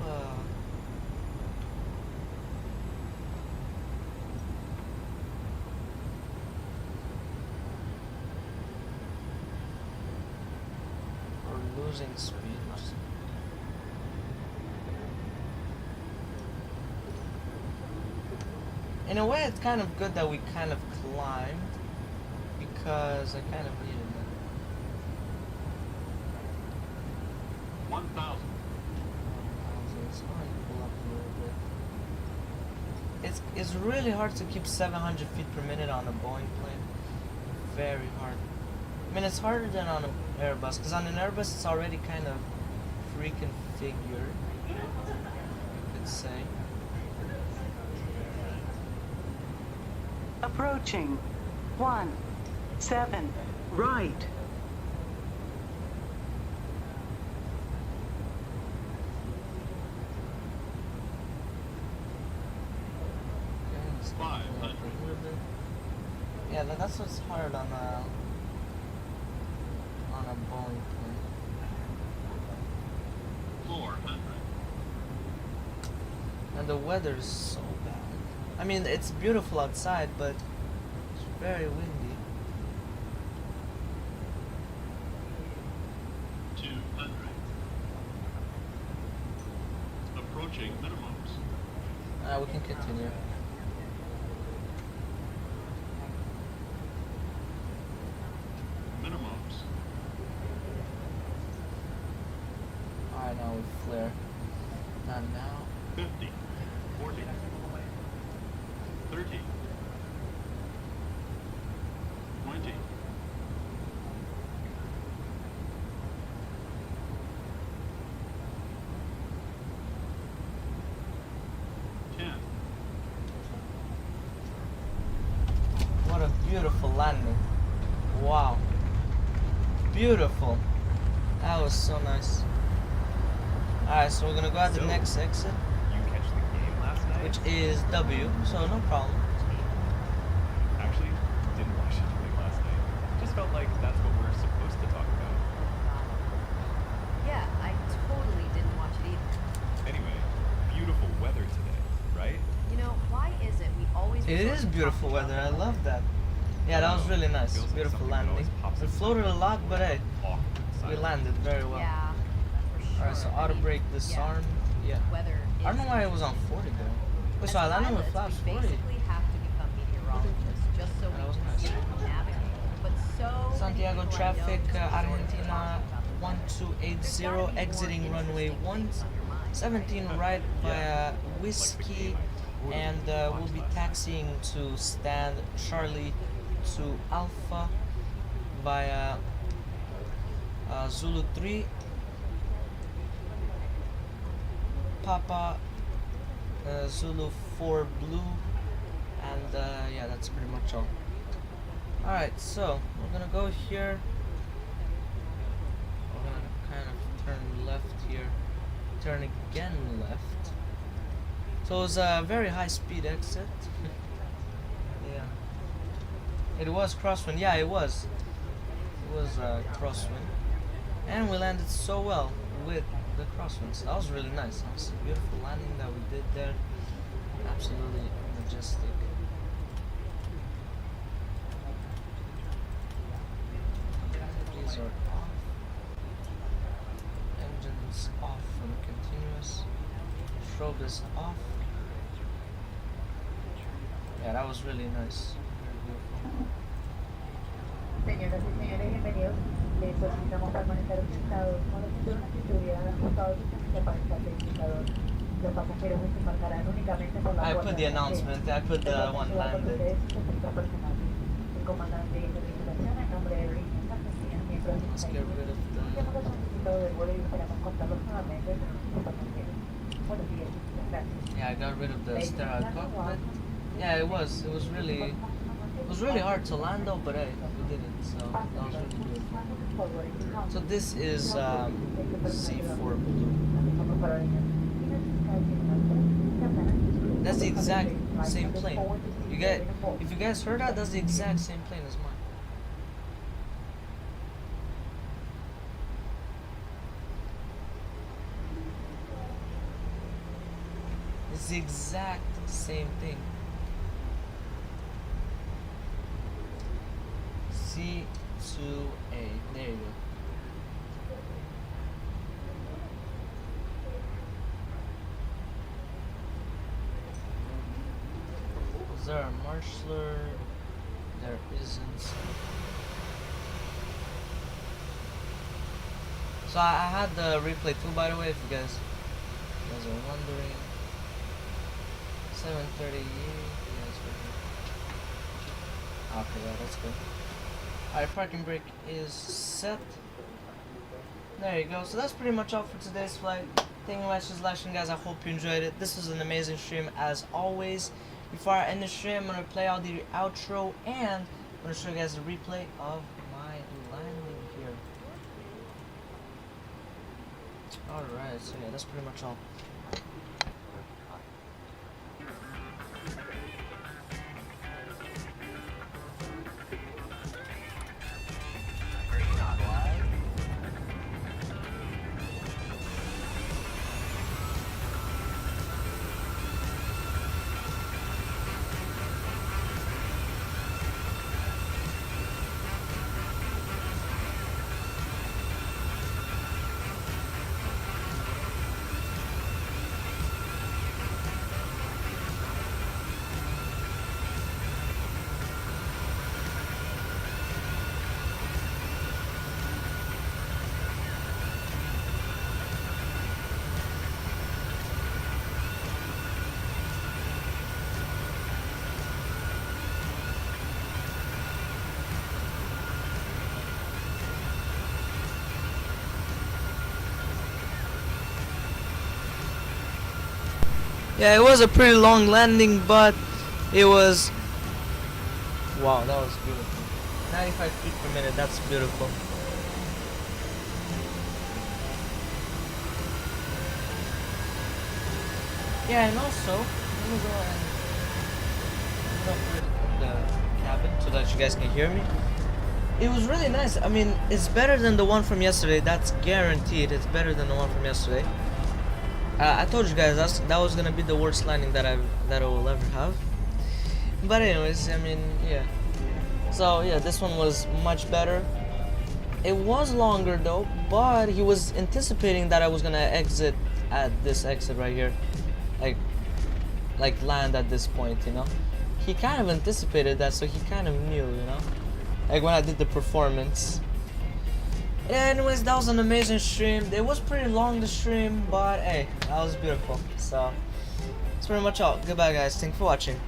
Speaker 1: we're losing speed. In a way, it's kind of good that we kind of climbed, because I kind of needed it.
Speaker 4: 1000.
Speaker 1: Let's go and pull up a little bit. It's really hard to keep 700 feet per minute on a Boeing plane. Very hard. I mean, it's harder than on an Airbus, because on an Airbus it's already kind of reconfigured, you could say.
Speaker 8: Approaching. 17 right.
Speaker 1: Okay,
Speaker 4: 500.
Speaker 1: Yeah, that's what's hard on a Boeing plane.
Speaker 4: 400.
Speaker 1: And the weather is so bad. I mean, it's beautiful outside, but it's very windy.
Speaker 4: 200. Approaching minimums.
Speaker 1: We can continue.
Speaker 4: Minimums.
Speaker 1: Alright, now we flare. Not now.
Speaker 4: 50. 40. 30. 20. 10.
Speaker 1: What a beautiful landing. Wow. Beautiful. That was so nice. Alright, so we're gonna go at the next exit,
Speaker 9: You catch the game last night?
Speaker 1: which is W, so no problem.
Speaker 9: Actually, didn't watch anything last night. Just felt like that's what we're supposed to talk about.
Speaker 10: Yeah, I totally didn't watch it either.
Speaker 9: Anyway, beautiful weather today, right?
Speaker 10: You know, why is it we always...
Speaker 1: It
Speaker 10: resort
Speaker 1: is
Speaker 10: to
Speaker 1: beautiful
Speaker 10: talking
Speaker 1: weather, I
Speaker 10: about
Speaker 1: love that. Yeah, that was really nice.
Speaker 9: Feels like
Speaker 1: Beautiful
Speaker 9: something that
Speaker 1: landing.
Speaker 9: always pops
Speaker 1: We
Speaker 9: up
Speaker 1: floated a lot, but hey,
Speaker 9: awkward
Speaker 1: we
Speaker 9: silence.
Speaker 1: landed very well.
Speaker 10: Yeah, for sure.
Speaker 1: Alright, so auto brake disarm. Yeah.
Speaker 10: Weather
Speaker 1: I don't know
Speaker 10: is
Speaker 1: why it was on 40 there. Wait, so I landed with flaps
Speaker 10: we
Speaker 1: 40.
Speaker 10: basically have to become meteorologists just so
Speaker 1: That was
Speaker 10: we
Speaker 1: nice.
Speaker 10: can navigate. But so many
Speaker 1: Santiago
Speaker 10: people I know
Speaker 1: traffic,
Speaker 10: just resort to
Speaker 1: Argentina
Speaker 10: talking about the weather. There's gotta
Speaker 1: 1280,
Speaker 10: be more
Speaker 1: exiting runway
Speaker 10: interesting
Speaker 1: 1.
Speaker 10: things on your mind.
Speaker 1: 17 right via Whiskey, and we'll be taxiing to stand Charlie to Alpha via Zulu 3, Papa Zulu 4 Blue, and yeah, that's pretty much all. Alright, so we're gonna go here. We're gonna kind of turn left here, turn again left. So it was a very high speed exit. Yeah. It was crosswind, yeah, it was. It was crosswind. And we landed so well with the crosswind. So that was really nice. That was a beautiful landing that we did there. Absolutely majestic. These are off. Engines off and continuous. Strobe is off. Yeah, that was really nice. Very beautiful.
Speaker 6: Señoras y señores, bienvenidos. Les solicitamos permanecer sentados con los cinturones de seguridad ajustados y para el indicador. Los pasajeros desembarcarán únicamente por la
Speaker 1: I
Speaker 6: puerta
Speaker 1: put the announcement. I put the one landed.
Speaker 6: El comandante de tripulación en nombre de miembros de
Speaker 1: Let's get rid of the.
Speaker 6: hemos solicitado del vuelo y esperamos contarlos nuevamente con nuestros pasajeros. Buenos días, gracias.
Speaker 1: Yeah, I got rid of the sterile cockpit. Yeah, it was really hard to land though, but hey, we did it, so that was really good. So this is C4 Blue. That's the exact same plane. If you guys heard that, that's the exact same plane as mine. It's the exact same thing. C2A. There you go. Is there a marshaller? There isn't. So I had the replay too, by the way, if you guys are wondering. 7:38. Okay, yeah, that's good. Alright, parking brake is set. There you go. So that's pretty much all for today's flight. Thank you much for watching, guys. I hope you enjoyed it. This was an amazing stream as always. Before I end the stream, I'm gonna play out the outro and I'm gonna show you guys a replay of my landing here. Alright, so yeah, that's pretty much all. Yeah, it was a pretty long landing, but it was... Wow, that was beautiful. 95 feet per minute, that's beautiful. Yeah, and also, let me go and open the cabin so that you guys can hear me. It was really nice. I mean, it's better than the one from yesterday. That's guaranteed. It's better than the one from yesterday. I told you guys that was gonna be the worst landing that I will ever have. But anyways, I mean, yeah. So yeah, this one was much better. It was longer though, but he was anticipating that I was gonna exit at this exit right here, like land at this point, you know. He kind of anticipated that, so he kind of knew, you know. Like when I did the performance. Yeah, anyways, that was an amazing stream. It was pretty long, the stream, but hey, that was beautiful. So that's pretty much all. Goodbye guys, thanks for watching.